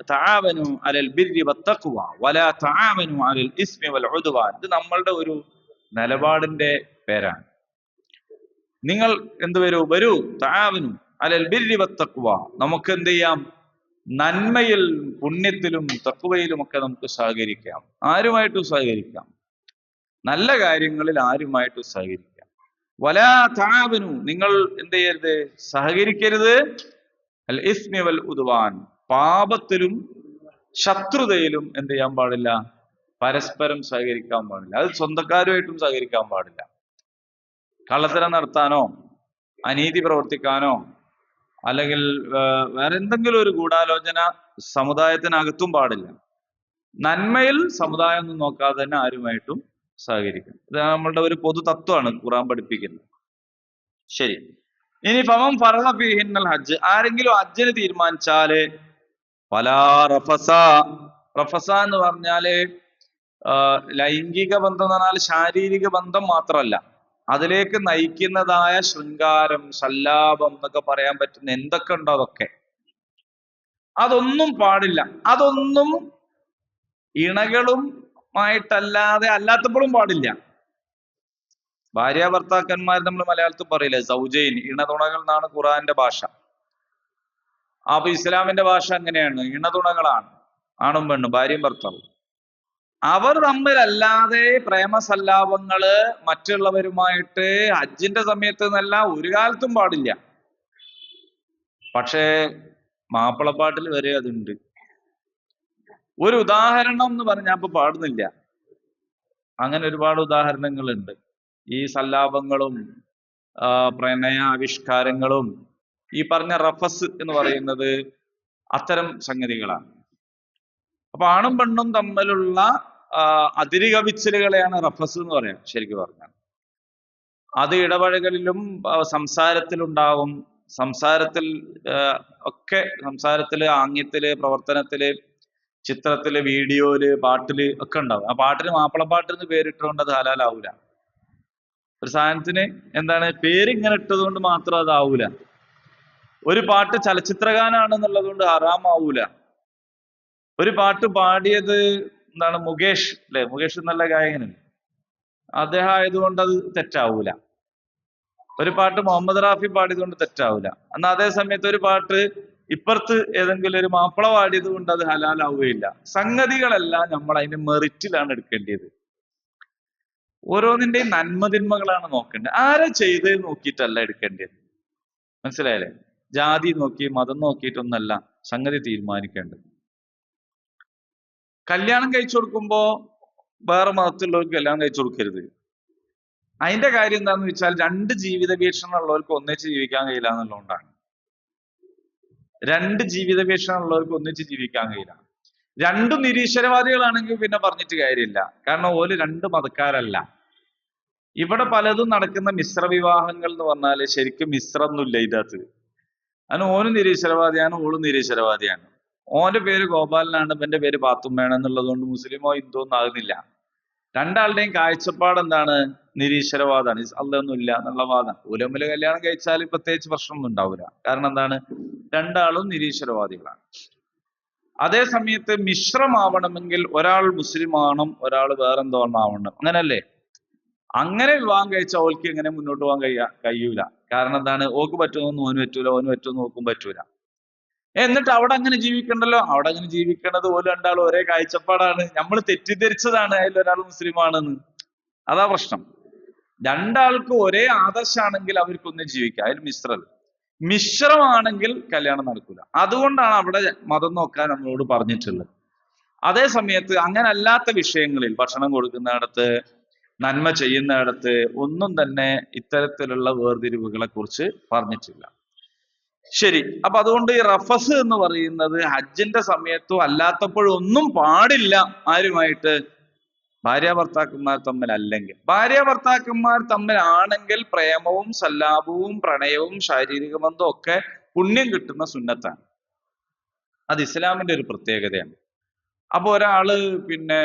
തആവനു അലൽ ബിർരി വത്തഖ്വ വലാ തആവനു അലൽ ഇസ്മി വൽ ഉദ്വാൻ. ഇത് നമ്മളുടെ ഒരു നിലപാടിന്റെ പേരാണ്. നിങ്ങൾ വരൂ തആവനു അലൽ ബിർരി വത്തഖ്വ, നമുക്ക് എന്ത് ചെയ്യാം? നന്മയിൽ, പുണ്യത്തിലും തഖ്വയിലും ഒക്കെ നമുക്ക് സഹകരിക്കാം. ആരുമായിട്ടും സഹകരിക്കാം, നല്ല കാര്യങ്ങളിൽ ആരുമായിട്ടും സഹകരിക്കാം. വലാ തആവനു, നിങ്ങൾ എന്ത് ചെയ്യരുത്? സഹകരിക്കരുത് അൽ ഇസ്മി വൽ ഉദ്വാൻ, പാപത്തിലും ശത്രുതയിലും എന്ത് ചെയ്യാൻ പാടില്ല? പരസ്പരം സഹകരിക്കാൻ പാടില്ല. അത് സ്വന്തക്കാരുമായിട്ടും സഹകരിക്കാൻ പാടില്ല. കള്ളത്തരം നടത്താനോ അനീതി പ്രവർത്തിക്കാനോ അല്ലെങ്കിൽ വേറെ എന്തെങ്കിലും ഒരു ഗൂഢാലോചന സമുദായത്തിനകത്തും പാടില്ല. നന്മയിൽ സമുദായം ഒന്നും നോക്കാതെ തന്നെ ആരുമായിട്ടും സഹകരിക്കും. ഇത് നമ്മളുടെ ഒരു പൊതു തത്വമാണ് ഖുർആൻ പഠിപ്പിക്കുന്നത്. ശരി, ഇനി ഫമൻ ഫറള ഫീഹിന്നൽ ഹജ്ജ്, ആരെങ്കിലും ഹജ്ജിന് തീരുമാനിച്ചാല് ഫലാ റഫസ. റഫസ എന്ന് പറഞ്ഞാല് ലൈംഗിക ബന്ധം എന്ന് പറഞ്ഞാൽ ശാരീരിക ബന്ധം മാത്രമല്ല, അതിലേക്ക് നയിക്കുന്നതായ ശൃംഗാരം, സല്ലാപം എന്നൊക്കെ പറയാൻ പറ്റുന്ന എന്തൊക്കെ ഉണ്ടോ അതൊന്നും പാടില്ല. അതൊന്നും ഇണകളുമായിട്ടല്ലാതെ അല്ലാത്തപ്പോഴും പാടില്ല. ഭാര്യ ഭർത്താക്കന്മാർ നമ്മൾ മലയാളത്തിൽ പറയില്ലേ, സൗജൈൻ, ഇണതുണകൾ എന്നാണ് ഖുർആന്റെ ഭാഷ. അപ്പൊ ഇസ്ലാമിന്റെ ഭാഷ അങ്ങനെയാണ്, ഇണതുണകളാണ്, ആണും പെണ്ണും, ഭാര്യയും ഭർത്താവും. അവർ തമ്മിലല്ലാതെ പ്രേമസല്ലാപങ്ങള് മറ്റുള്ളവരുമായിട്ട് ഹജ്ജിന്റെ സമയത്ത് എന്നല്ല ഒരു കാലത്തും പാടില്ല. പക്ഷേ മാപ്പിളപ്പാട്ടിൽ വരെ അതുണ്ട്. ഒരു ഉദാഹരണം എന്ന് പറഞ്ഞാൽ ഇപ്പൊ പാടുന്നില്ല, അങ്ങനെ ഒരുപാട് ഉദാഹരണങ്ങളുണ്ട്. ഈ സല്ലാപങ്ങളും പ്രണയാവിഷ്കാരങ്ങളും ഈ പറഞ്ഞ റഫസ് എന്ന് പറയുന്നത് അത്തരം സംഗതികളാണ്. അപ്പൊ ആണും പെണ്ണും തമ്മിലുള്ള അതിരുകവിച്ചിലുകളെയാണ് റഫസ് എന്ന് പറയാം. ശരിക്കും പറഞ്ഞാൽ അത് ഇടപഴകലിലും സംസാരത്തിലുണ്ടാവും. സംസാരത്തിൽ ഒക്കെ, സംസാരത്തില്, ആംഗ്യത്തില്, പ്രവർത്തനത്തില്, ചിത്രത്തില്, വീഡിയോയില്, പാട്ടില് ഒക്കെ ഉണ്ടാവും. ആ പാട്ടിന് മാപ്പിളപ്പാട്ട് എന്ന് പേരിട്ടുകൊണ്ട് അത് ഹലാലാവൂല. ഒരു സാധനത്തിന് എന്താണ് പേര് ഇങ്ങനെ ഇട്ടതുകൊണ്ട് മാത്രം അതാവൂല. ഒരു പാട്ട് ചലച്ചിത്രഗാനാണ് എന്നുള്ളത് കൊണ്ട് ഹറാമാവൂല. ഒരു പാട്ട് പാടിയത് എന്താണ് മുകേഷ്, അല്ലെ, മുകേഷ് എന്നുള്ള ഗായകനല്ലേ, അദ്ദേഹം ആയതുകൊണ്ട് അത് തെറ്റാവൂല. ഒരു പാട്ട് മുഹമ്മദ് റാഫി പാടിയതുകൊണ്ട് തെറ്റാവൂല. എന്നാൽ അതേ സമയത്ത് ഒരു പാട്ട് ഇപ്പുറത്ത് ഏതെങ്കിലും ഒരു മാപ്പിള പാടിയത് കൊണ്ട് അത് ഹലാലാവുകയില്ല. സംഗതികളെല്ലാം നമ്മൾ അതിന്റെ മെറിറ്റിലാണ് എടുക്കേണ്ടത്. ഓരോന്നിന്റെയും നന്മതിന്മകളാണ് നോക്കേണ്ടത്. ആരെ ചെയ്ത് നോക്കിയിട്ടല്ല എടുക്കേണ്ടത്. മനസ്സിലായല്ലേ? ജാതി നോക്കി മതം നോക്കിയിട്ടൊന്നല്ല സംഗതി തീരുമാനിക്കേണ്ടത്. കല്യാണം കഴിച്ചു കൊടുക്കുമ്പോ വേറെ മതത്തിലുള്ളവർക്ക് കല്യാണം കഴിച്ചു കൊടുക്കരുത്. അതിന്റെ കാര്യം എന്താന്ന് വെച്ചാൽ രണ്ട് ജീവിത വീക്ഷണം ഉള്ളവർക്ക് ഒന്നിച്ച് ജീവിക്കാൻ കഴിയില്ല എന്നുള്ളതുകൊണ്ടാണ്. രണ്ട് ജീവിത വീക്ഷണം ഉള്ളവർക്ക് ഒന്നിച്ച് ജീവിക്കാൻ കഴിയില്ല. രണ്ടും നിരീശ്വരവാദികളാണെങ്കിൽ പിന്നെ പറഞ്ഞിട്ട് കാര്യമില്ല. കാരണം ഓല് രണ്ട് മതക്കാരല്ല. ഇവിടെ പലതും നടക്കുന്ന മിശ്ര വിവാഹങ്ങൾ എന്ന് പറഞ്ഞാല് ശരിക്കും മിശ്രമൊന്നുമില്ല ഇതിനകത്ത്. അതിന് ഓനും നിരീശ്വരവാദിയാണ്, ഓളും നിരീശ്വരവാദിയാണ്. ഓന്റെ പേര് ഗോപാലനാണ്, ഇവന്റെ പേര് പാത്തുമ്മയാണ് എന്നുള്ളത് കൊണ്ട് മുസ്ലിമോ ഹിന്ദുവോ ഒന്നും ആകുന്നില്ല. രണ്ടാളുടെയും കാഴ്ചപ്പാട് എന്താണ്? നിരീശ്വരവാദമാണ്. അല്ലൊന്നും ഇല്ല എന്നുള്ള വാദം. ഉലമ്മില് കല്യാണം കഴിച്ചാൽ പ്രത്യേകിച്ച് പ്രശ്നമൊന്നും ഉണ്ടാവില്ല. കാരണം എന്താണ്? രണ്ടാളും നിരീശ്വരവാദികളാണ്. അതേ സമയത്ത് മിശ്രമാവണമെങ്കിൽ ഒരാൾ മുസ്ലിം ആവണം, ഒരാൾ വേറെന്തോ ആവണം. അങ്ങനല്ലേ? അങ്ങനെ വിവാഹം കഴിച്ച ഓൾക്ക് എങ്ങനെ മുന്നോട്ട് പോകാൻ കഴിയൂല. കാരണം എന്താണ്? ഓക്ക് പറ്റുമെന്ന് ഓന് പറ്റൂല, ഓന് പറ്റുമെന്ന് ഓക്കും പറ്റൂല. എന്നിട്ട് അവിടെ അങ്ങനെ ജീവിക്കണ്ടല്ലോ. അവിടെ അങ്ങനെ ജീവിക്കേണ്ടത് ഓല് രണ്ടാളും ഒരേ കാഴ്ചപ്പാടാണ്. നമ്മൾ തെറ്റിദ്ധരിച്ചതാണ് അതിലൊരാൾ മുസ്ലിമാണെന്ന്. അതാ പ്രശ്നം. രണ്ടാൾക്ക് ഒരേ ആദർശാണെങ്കിൽ അവർക്കൊന്നും ജീവിക്കാം. അതിൽ മിശ്രമാണെങ്കിൽ കല്യാണം നടക്കൂല. അതുകൊണ്ടാണ് അവിടെ മതം നോക്കാൻ നമ്മളോട് പറഞ്ഞിട്ടുള്ളത്. അതേ സമയത്ത് അങ്ങനെ അല്ലാത്ത വിഷയങ്ങളിൽ, ഭക്ഷണം കൊടുക്കുന്നിടത്ത്, നന്മ ചെയ്യുന്നിടത്ത് ഒന്നും തന്നെ ഇത്തരത്തിലുള്ള വേർതിരിവുകളെ കുറിച്ച് പറഞ്ഞിട്ടില്ല. ശരി. അപ്പൊ അതുകൊണ്ട് ഈ റഫസ് എന്ന് പറയുന്നത് ഹജ്ജിന്റെ സമയത്തോ അല്ലാത്തപ്പോഴും ഒന്നും പാടില്ല. ആരുമായിട്ട്? ഭാര്യ ഭർത്താക്കന്മാർ തമ്മിൽ അല്ലെങ്കിൽ. ഭാര്യ ഭർത്താക്കന്മാർ തമ്മിലാണെങ്കിൽ പ്രേമവും സല്ലാപവും പ്രണയവും ശാരീരിക ബന്ധവും ഒക്കെ പുണ്യം കിട്ടുന്ന സുന്നത്താണ്. അത് ഇസ്ലാമിന്റെ ഒരു പ്രത്യേകതയാണ്. അപ്പൊ ഒരാള് പിന്നെ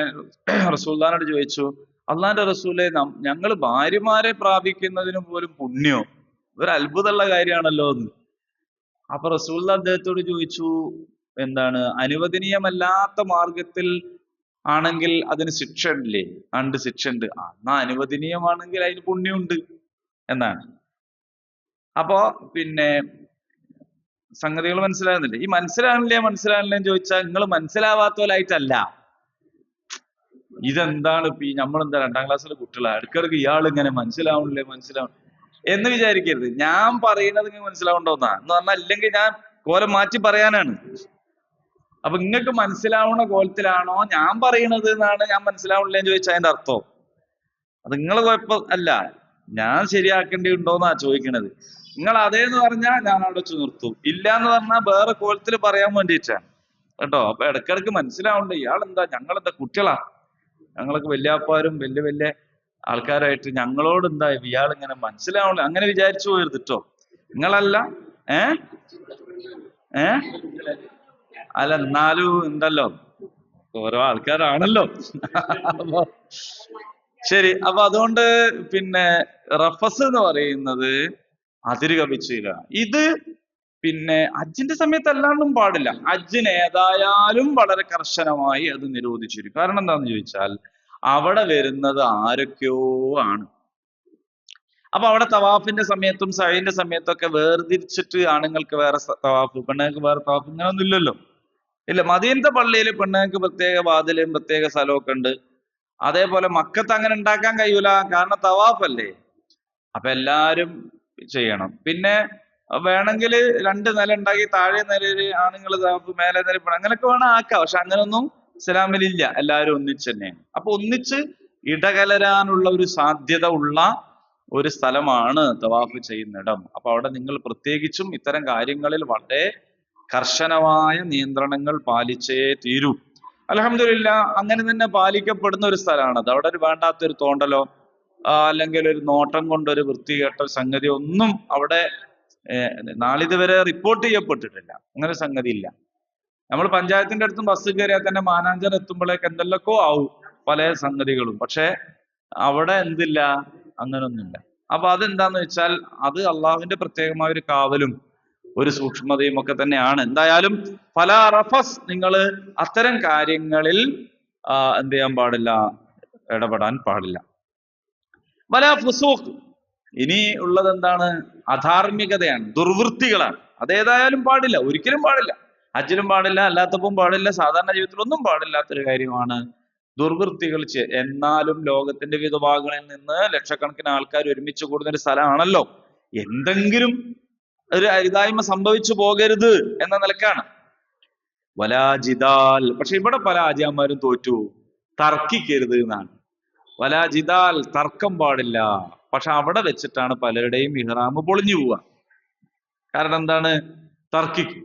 റസൂലുള്ളാഹിനോട് ചോദിച്ചു, അള്ളാന്റെ റസൂലെ, ഞങ്ങൾ ഭാര്യമാരെ പ്രാപിക്കുന്നതിന് പോലും പുണ്യോ? ഒരു അത്ഭുതമുള്ള കാര്യമാണല്ലോ എന്ന്. അപ്പൊ റസൂലുള്ളാഹി അദ്ദേഹത്തോട് ചോദിച്ചു, എന്താണ് അനുവദനീയമല്ലാത്ത മാർഗത്തിൽ ആണെങ്കിൽ അതിന് ശിക്ഷ ഉണ്ടില്ലേ? ഉണ്ട്, ശിക്ഷ ഉണ്ട്. എന്നാ അനുവദനീയമാണെങ്കിൽ അതിന് പുണ്യമുണ്ട് എന്നാണ്. അപ്പോ പിന്നെ സംഗതികൾ മനസ്സിലാകുന്നില്ലേ? ഈ മനസ്സിലാകണില്ലേ എന്ന് ചോദിച്ചാൽ നിങ്ങൾ മനസ്സിലാവാത്തവരായിട്ടല്ല. ഇതെന്താണ് ഇപ്പൊ നമ്മളെന്താ 2ാം ക്ലാസ്സിലെ കുട്ടികളാ, ഇടയ്ക്കിടയ്ക്ക് ഇയാൾ ഇങ്ങനെ മനസ്സിലാവും എന്ന് വിചാരിക്കരുത്. ഞാൻ പറയുന്നത് നിങ്ങൾക്ക് മനസ്സിലാവുണ്ടോന്നാ എന്ന് പറഞ്ഞാൽ, ഇല്ലെങ്കിൽ ഞാൻ കോലം മാറ്റി പറയാനാണ്. അപ്പൊ നിങ്ങൾക്ക് മനസ്സിലാവുന്ന കോലത്തിലാണോ ഞാൻ പറയണത് എന്നാണ് ഞാൻ മനസ്സിലാവണില്ലേന്ന് ചോദിച്ചാൽ അതിന്റെ അർത്ഥം. അത് നിങ്ങളെ കുഴപ്പം അല്ല, ഞാൻ ശരിയാക്കേണ്ടിയുണ്ടോന്നാ ചോദിക്കണത്. നിങ്ങൾ അതേന്ന് പറഞ്ഞാൽ ഞാൻ അവിടെ വെച്ച് നിർത്തും. ഇല്ല എന്ന് പറഞ്ഞാൽ വേറെ കോലത്തിൽ പറയാൻ വേണ്ടിയിട്ടാണ് കേട്ടോ. അപ്പൊ ഇടയ്ക്കിടയ്ക്ക് മനസ്സിലാവുണ്ട്, ഇയാളെന്താ, ഞങ്ങളെന്താ കുട്ടികളാ, ഞങ്ങളൊക്കെ വല്യാപ്പാരും വലിയ ആൾക്കാരായിട്ട് ഞങ്ങളോട് എന്താ ഇയാൾ ഇങ്ങനെ മനസ്സിലാവണില്ല, അങ്ങനെ വിചാരിച്ചു പോയത് കേട്ടോ. നിങ്ങളല്ല. ഏ അല്ല, എന്നാലും ഉണ്ടല്ലോ, ഓരോ ആൾക്കാരാണല്ലോ. അപ്പൊ ശരി. അപ്പൊ അതുകൊണ്ട് പിന്നെ റഫസ് എന്ന് പറയുന്നത് അതിര് കവിച്ചില്ല. ഇത് പിന്നെ ഹജ്ജിന്റെ സമയത്ത് അല്ലാണ്ടും പാടില്ല. ഹജ്ജിന് ഏതായാലും വളരെ കർശനമായി അത് നിരോധിച്ചിരിക്കും. കാരണം എന്താണെന്ന് ചോദിച്ചാൽ അവിടെ വരുന്നത് ആരൊക്കെയോ ആണ്. അപ്പൊ അവിടെ തവാഫിന്റെ സമയത്തും സഅയിന്റെ സമയത്തും ഒക്കെ വേർതിരിച്ചിട്ട് ആണുങ്ങൾക്ക് വേറെ തവാഫ്, പെണ്ണുങ്ങൾക്ക് വേറെ തവാഫ്, ഇങ്ങനൊന്നും ഇല്ലല്ലോ. ഇല്ല. മദീനത്തെ പള്ളിയിൽ പെണ്ണുങ്ങൾക്ക് പ്രത്യേക വാതിലും പ്രത്യേക സ്ഥലമൊക്കെ ഉണ്ട്. അതേപോലെ മക്കത്ത് അങ്ങനെ ഉണ്ടാക്കാൻ കഴിയൂല, കാരണം തവാഫല്ലേ. അപ്പൊ എല്ലാരും ചെയ്യണം. പിന്നെ വേണമെങ്കിൽ 2 നില ഉണ്ടാക്കി താഴെ നിലയില് ആണുങ്ങൾ തവാഫ്, മേലെ നില അങ്ങനെയൊക്കെ വേണം ആക്കാം. പക്ഷെ അങ്ങനൊന്നും ഇസ്ലാമിലില്ല. എല്ലാവരും ഒന്നിച്ച് തന്നെയാണ്. അപ്പൊ ഒന്നിച്ച് ഇടകലരാനുള്ള ഒരു സാധ്യത ഉള്ള ഒരു സ്ഥലമാണ് തവാഫ് ചെയ്യുന്നിടം. അപ്പൊ അവിടെ നിങ്ങൾ പ്രത്യേകിച്ചും ഇത്തരം കാര്യങ്ങളിൽ വളരെ കർശനമായ നിയന്ത്രണങ്ങൾ പാലിച്ചേ തീരൂ. അൽഹംദുലില്ലാ, അങ്ങനെ തന്നെ പാലിക്കപ്പെടുന്ന ഒരു സ്ഥലമാണത്. അവിടെ ഒരു വേണ്ടാത്തൊരു തോണ്ടലോ അല്ലെങ്കിൽ ഒരു നോട്ടം കൊണ്ടൊരു വൃത്തികെട്ട സംഗതി ഒന്നും അവിടെ നാളിതുവരെ റിപ്പോർട്ട് ചെയ്യപ്പെട്ടിട്ടില്ല. അങ്ങനെ സംഗതി ഇല്ല. നമ്മൾ പഞ്ചായത്തിന്റെ അടുത്തും ബസ് കയറിയാൽ തന്നെ മാനാഞ്ചർ എത്തുമ്പോഴേക്ക് എന്തെല്ലൊക്കെ ആവും പല സംഗതികളും. പക്ഷെ അവിടെ എന്തില്ല, അങ്ങനൊന്നുമില്ല. അപ്പൊ അതെന്താന്ന് വെച്ചാൽ അത് അള്ളാഹുവിന്റെ പ്രത്യേകമായ ഒരു കാവലും ഒരു സൂക്ഷ്മതയും ഒക്കെ തന്നെയാണ്. എന്തായാലും പല റഫസ്, നിങ്ങൾ അത്തരം കാര്യങ്ങളിൽ എന്ത് ചെയ്യാൻ പാടില്ല, ഇടപെടാൻ പാടില്ല. വല ഫുസൂഖ്, ഇനി ഉള്ളത് എന്താണ്? അധാർമികതയാണ്, ദുർവൃത്തികളാണ്. അതേതായാലും പാടില്ല, ഒരിക്കലും പാടില്ല. ഹജ്ജിലും പാടില്ല, അല്ലാത്തപ്പം പാടില്ല, സാധാരണ ജീവിതത്തിലൊന്നും പാടില്ലാത്തൊരു കാര്യമാണ് ദുർവൃത്തികൾ എന്നാലും ലോകത്തിന്റെ വിവിധ ഭാഗങ്ങളിൽ നിന്ന് ലക്ഷക്കണക്കിന് ആൾക്കാർ ഒരുമിച്ച് കൂടുന്ന ഒരു സ്ഥലമാണല്ലോ. എന്തെങ്കിലും ഒരു അരുതായ്മ സംഭവിച്ചു പോകരുത് എന്ന നിലക്കാണ്. വലാജിദാൽ, പക്ഷെ ഇവിടെ പല ആചാര്യന്മാരും തോറ്റു, തർക്കിക്കരുത് എന്നാണ്. വലാജിദാൽ, തർക്കം പാടില്ല. പക്ഷെ അവിടെ വെച്ചിട്ടാണ് പലരുടെയും ഇഹ്റാം പൊളിഞ്ഞു പോവുക. കാരണം എന്താണ്? തർക്കിക്കും.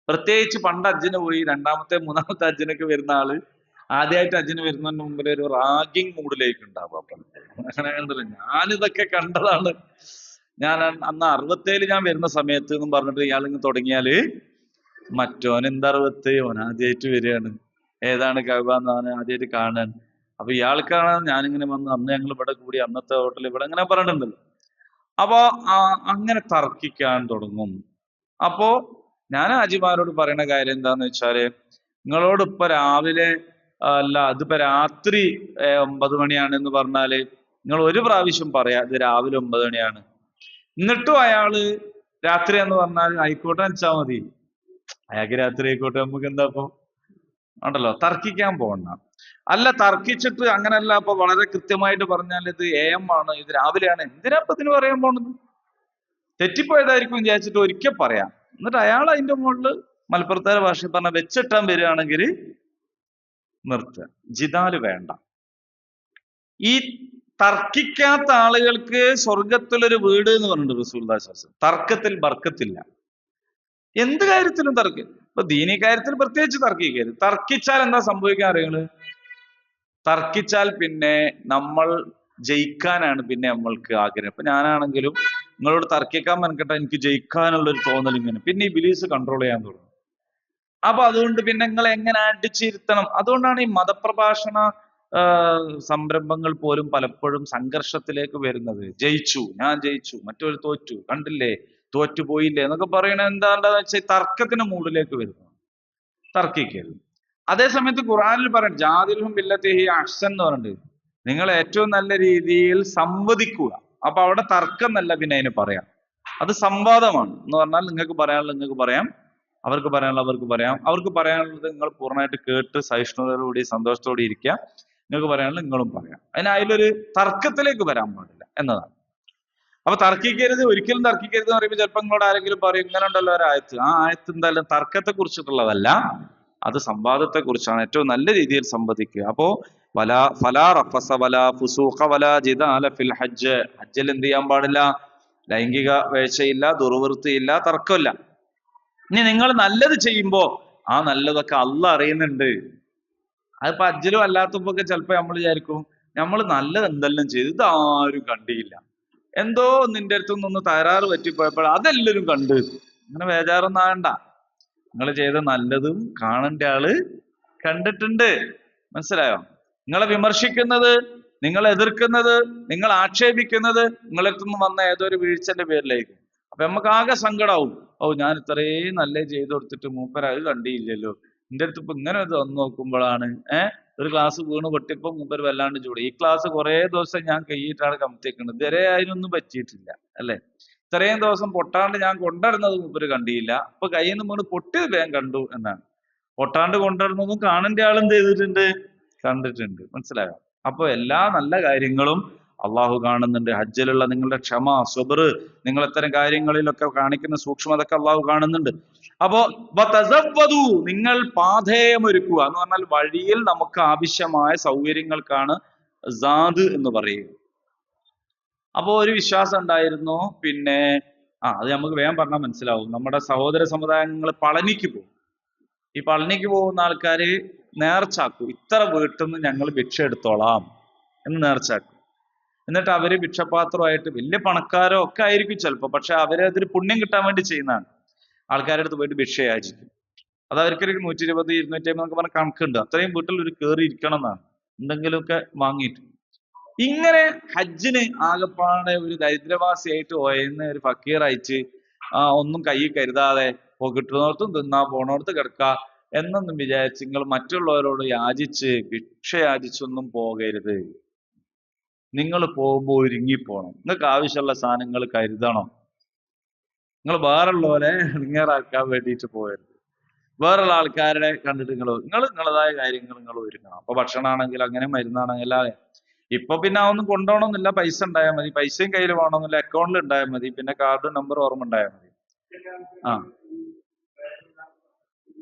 പ്രത്യേകിച്ച് പണ്ട് ഹജ്ജിന് പോയി രണ്ടാമത്തെ മൂന്നാമത്തെ ഹജ്ജിനൊക്കെ വരുന്ന ആള് ആദ്യമായിട്ട് ഹജ്ജിന് വരുന്നതിന് മുമ്പിൽ ഒരു റാഗിങ് മൂഡിലേക്ക് ഉണ്ടാവും. അപ്പം അങ്ങനെ കണ്ടത് ഞാനിതൊക്കെ കണ്ടതാണ്. ഞാൻ അന്ന് 67 ഞാൻ വരുന്ന സമയത്ത് എന്നും പറഞ്ഞിട്ട് ഇയാളിങ്ങ് തുടങ്ങിയാല് മറ്റോൻ എന്താ 60, ഓൻ ആദ്യമായിട്ട് വരികയാണ്, ഏതാണ് കഅബ എന്നാണ് ആദ്യമായിട്ട് കാണാൻ. അപ്പൊ ഇയാൾക്കാണ് ഞാനിങ്ങനെ വന്ന് അന്ന് ഞങ്ങൾ ഇവിടെ കൂടി അന്നത്തെ ഹോട്ടൽ ഇവിടെ അങ്ങനെ പറഞ്ഞിട്ടുണ്ടല്ലോ. അപ്പൊ അങ്ങനെ തർക്കിക്കാൻ തുടങ്ങും. അപ്പോ ഞാൻ ഹാജിമാരോട് പറയുന്ന കാര്യം എന്താന്ന് വെച്ചാല്, നിങ്ങളോട് ഇപ്പൊ രാവിലെ അല്ല അതിപ്പോ രാത്രി 9 മണിയാണ് എന്ന് പറഞ്ഞാല് നിങ്ങൾ ഒരു പ്രാവശ്യം പറയാ ഇത് രാവിലെ 9 മണിയാണ്. എന്നിട്ടും അയാള് രാത്രി എന്ന് പറഞ്ഞാൽ ആയിക്കോട്ടെ വെച്ചാൽ മതി, അയാൾക്ക് രാത്രി ആയിക്കോട്ടെ, നമുക്ക് എന്താ ഇപ്പൊ ഉണ്ടല്ലോ. തർക്കിക്കാൻ പോകണ്ട. അല്ല തർക്കിച്ചിട്ട് അങ്ങനല്ല, അപ്പൊ വളരെ കൃത്യമായിട്ട് പറഞ്ഞാൽ ഇത് AM ആണ്, ഇത് രാവിലെയാണ്, എന്തിനാ ഇപ്പൊ ഇതിന് പറയാൻ പോണത്? തെറ്റിപ്പോയതായിരിക്കും വിചാരിച്ചിട്ട് ഒരിക്കൽ പറയാം. എന്നിട്ട് അയാൾ അതിന്റെ മുകളിൽ മലപ്പുറത്തേരെ ഭാഷ പറഞ്ഞ വെച്ചിട്ടാൻ വരികയാണെങ്കിൽ നിർത്തുക. ജിദാല് വേണ്ട. ഈ തർക്കിക്കാത്ത ആളുകൾക്ക് സ്വർഗത്തിലൊരു വീട് എന്ന് പറഞ്ഞിട്ടുണ്ട് റസൂലുള്ളാഹി സ്വല്ലല്ലാഹു അലൈഹി വസല്ലം. തർക്കത്തിൽ ബർക്കത്തില്ല. എന്ത് കാര്യത്തിലും തർക്കം. ഇപ്പൊ ദീനി കാര്യത്തിൽ പ്രത്യേകിച്ച് തർക്കിക്കരുത്. തർക്കിച്ചാൽ എന്താ സംഭവിക്കാൻ അറിയുന്നത്? തർക്കിച്ചാൽ പിന്നെ നമ്മൾ ജയിക്കാനാണ് പിന്നെ നമ്മൾക്ക് ആഗ്രഹം. ഇപ്പൊ ഞാനാണെങ്കിലും നിങ്ങളോട് തർക്കിക്കാൻ മെനക്കെട്ടാ എനിക്ക് ജയിക്കാനുള്ള ഒരു തോന്നൽ ഇങ്ങനെ, പിന്നെ ഈ ബിലീസ് കൺട്രോൾ ചെയ്യാൻ തുടങ്ങും. അപ്പൊ അതുകൊണ്ട് പിന്നെ നിങ്ങൾ എങ്ങനെ അടിച്ചിരുത്തണം. അതുകൊണ്ടാണ് ഈ മതപ്രഭാഷണ സംരംഭങ്ങൾ പോലും പലപ്പോഴും സംഘർഷത്തിലേക്ക് വരുന്നത്. ജയിച്ചു, ഞാൻ ജയിച്ചു, മറ്റൊരു തോറ്റു, കണ്ടില്ലേ തോറ്റു പോയില്ലേ എന്നൊക്കെ പറയണത് എന്താണെന്ന് വെച്ചാൽ തർക്കത്തിന് മൂഡിലേക്ക് വരുന്നു. തർക്കിക്കരുത്. അതേ സമയത്ത് ഖുർആനിൽ പറയും ജാദിൽഹും ബില്ലത്തി ഹിയ അഹ്സൻ എന്ന് പറഞ്ഞിട്ട്, നിങ്ങൾ ഏറ്റവും നല്ല രീതിയിൽ സംവദിക്കുക. അപ്പൊ അവിടെ തർക്കം എന്നല്ല പിന്നെ അതിന് പറയാം, അത് സംവാദമാണ്. എന്ന് പറഞ്ഞാൽ നിങ്ങൾക്ക് പറയാനുള്ളത് നിങ്ങൾക്ക് പറയാം, അവർക്ക് പറയാനുള്ളത് അവർക്ക് പറയാം. അവർക്ക് പറയാനുള്ളത് നിങ്ങൾ പൂർണ്ണമായിട്ട് കേട്ട് സഹിഷ്ണുതയോടുകൂടി സന്തോഷത്തോടെ ഇരിക്കുക. നിങ്ങൾക്ക് പറയാനുള്ളത് നിങ്ങളും പറയാം. അതിലൊരു തർക്കത്തിലേക്ക് വരാൻ പാടില്ല എന്നതാണ്. അപ്പൊ തർക്കിക്കരുത്, ഒരിക്കലും തർക്കിക്കരുത് എന്ന് പറയുമ്പോൾ ചിലപ്പോൾ നിങ്ങളോട് ആരെങ്കിലും പറയും ഇങ്ങനെ ഉണ്ടല്ലോ ഒരു ആയത്ത്, ആ ആയത്ത് എന്തായാലും തർക്കത്തെ കുറിച്ചിട്ടുള്ളതല്ല, അത് സംവാദത്തെ കുറിച്ചാണ്. ഏറ്റവും നല്ല രീതിയിൽ സംവദിക്കുക. അപ്പോ ഫലാ റഫസ വലാ ഫുസൂഖ വലാ ജിദാല ഫിൽ ഹജ്ജ്. ഹജ്ജിൽ എന്ത് ചെയ്യാൻ പാടില്ല? ലൈംഗിക വേഴ്ചയില്ല, ദുർവൃത്തിയില്ല, തർക്കമില്ല. ഇനി നിങ്ങൾ നല്ലത് ചെയ്യുമ്പോ ആ നല്ലതൊക്കെ അള്ളാഹ് അറിയുന്നുണ്ട്. അതിപ്പോ ഹജ്ജിലും അല്ലാത്തപ്പോ ഒക്കെ ചിലപ്പോ നമ്മൾ വിചാരിക്കും നമ്മൾ നല്ലത് എന്തെല്ലാം ചെയ്തു, ഇതാരും കണ്ടില്ല, എന്തോ നിന്റെ അടുത്ത് നിന്ന് തകരാറ് പറ്റിപ്പോയപ്പോൾ അതെല്ലാവരും കണ്ട്. അങ്ങനെ ബേജാറൊന്നും ആകണ്ട. നിങ്ങൾ ചെയ്ത നല്ലതും കാണേണ്ട ആള് കണ്ടിട്ടുണ്ട്. മനസ്സിലായോ? നിങ്ങളെ വിമർശിക്കുന്നത്, നിങ്ങൾ എതിർക്കുന്നത്, നിങ്ങൾ ആക്ഷേപിക്കുന്നത് നിങ്ങളെ അടുത്ത് നിന്ന് വന്ന ഏതൊരു വീഴ്ചന്റെ പേരിലായിരിക്കും. അപ്പൊ നമുക്ക് ആകെ സങ്കടാവും. ഓ ഞാൻ ഇത്രയും നല്ല ചെയ്തു കൊടുത്തിട്ട് മൂപ്പര് അത് കണ്ടില്ലല്ലോ, എന്റെ അടുത്ത് ഇപ്പൊ ഇങ്ങനെ വന്ന് നോക്കുമ്പോഴാണ് ഒരു ക്ലാസ് വീണ് പൊട്ടിയപ്പോ മൂപ്പര് വല്ലാണ്ട് ചൂട്. ഈ ക്ലാസ് കുറെ ദിവസം ഞാൻ കൈയിട്ടാണ് കമത്തിക്കുന്നത്, ഇതുവരെ അതിനൊന്നും പറ്റിയിട്ടില്ല അല്ലെ. ഇത്രയും ദിവസം പൊട്ടാണ്ട് ഞാൻ കൊണ്ടുവരുന്നത് മൂപ്പര് കണ്ടില്ല, അപ്പൊ കയ്യിൽ നിന്ന് വീണ് പൊട്ടിയത് വേഗം കണ്ടു എന്നാണ്. പൊട്ടാണ്ട് കൊണ്ടുവരുന്നതും കാണേണ്ട ആളെന്ത് ചെയ്തിട്ടുണ്ട്? കണ്ടിട്ടുണ്ട്. മനസ്സിലായോ? അപ്പൊ എല്ലാ നല്ല കാര്യങ്ങളും അള്ളാഹു കാണുന്നുണ്ട്. ഹജ്ജിലുള്ള നിങ്ങളുടെ ക്ഷമ, സ്വബർ, നിങ്ങൾ ഇത്തരം കാര്യങ്ങളിലൊക്കെ കാണിക്കുന്ന സൂക്ഷ്മതൊക്കെ അള്ളാഹു കാണുന്നുണ്ട്. അപ്പോ നിങ്ങൾ പാഥേയമൊരുക്കുക എന്ന് പറഞ്ഞാൽ വഴിയിൽ നമുക്ക് ആവശ്യമായ സൗകര്യങ്ങൾക്കാണ് സാദ് എന്ന് പറയുക. അപ്പോ ഒരു വിശ്വാസം ഉണ്ടായിരുന്നു. പിന്നെ അത് നമുക്ക് വേഗം പറഞ്ഞാൽ മനസ്സിലാവും. നമ്മുടെ സഹോദര സമുദായങ്ങൾ പളനിക്ക് പോകും. ഈ പളനിക്ക് പോകുന്ന ആൾക്കാര് നേർച്ചാക്കും, ഇത്ര വീട്ടിൽ നിന്ന് ഞങ്ങൾ ഭിക്ഷ എടുത്തോളാം എന്ന് നേർച്ചാക്കും. എന്നിട്ട് അവര് ഭിക്ഷപാത്രമായിട്ട്, വലിയ പണക്കാരോ ഒക്കെ ആയിരിക്കും ചിലപ്പോ, പക്ഷെ അവര് അതിന് പുണ്യം കിട്ടാൻ വേണ്ടി ചെയ്യുന്നതാണ്. ആൾക്കാരുടെ അടുത്ത് പോയിട്ട് ഭിക്ഷ യാചിക്കും. അത് അവർക്കൊരു 120, 250 എന്നൊക്കെ പറഞ്ഞ കണക്കുണ്ട്. അത്രയും വീട്ടിൽ ഒരു കയറി ഇരിക്കണം എന്നാണ്, എന്തെങ്കിലുമൊക്കെ വാങ്ങിയിട്ട്. ഇങ്ങനെ ഹജ്ജിന് ആകപ്പാടെ ഒരു ദരിദ്രവാസിയായിട്ട് പോയെന്ന് ഒരു ഫക്കീറായിട്ട് ഒന്നും കൈ കരുതാതെ കിട്ടുന്നിടത്തും തിന്നാ പോണോടത്ത് കിടക്ക എന്നൊന്നും വിചാരിച്ച് നിങ്ങൾ മറ്റുള്ളവരോട് യാചിച്ച് ഭിക്ഷ യാചിച്ചൊന്നും പോകരുത്. നിങ്ങൾ പോകുമ്പോൾ ഒരുങ്ങിപ്പോണം. നിങ്ങൾക്ക് ആവശ്യമുള്ള സാധനങ്ങൾ കരുതണം. നിങ്ങൾ വേറുള്ളവരെ ഇങ്ങേറാക്കാൻ വേണ്ടിയിട്ട് പോകരുത്. വേറുള്ള ആൾക്കാരുടെ കണ്ടിട്ട് നിങ്ങളതായ കാര്യങ്ങൾ നിങ്ങൾ ഒരുങ്ങണം. അപ്പൊ ഭക്ഷണമാണെങ്കിൽ അങ്ങനെ, മരുന്നാണെങ്കിൽ അല്ലാതെ. ഇപ്പൊ പിന്നെ അതൊന്നും കൊണ്ടുപോകണമെന്നില്ല, പൈസ ഉണ്ടായാൽ മതി. പൈസയും കയ്യിൽ വേണമെന്നില്ല, അക്കൗണ്ടിൽ ഉണ്ടായാൽ മതി, പിന്നെ കാർഡ് നമ്പർ ഓർമ്മ ഉണ്ടായാൽ മതി. ആ,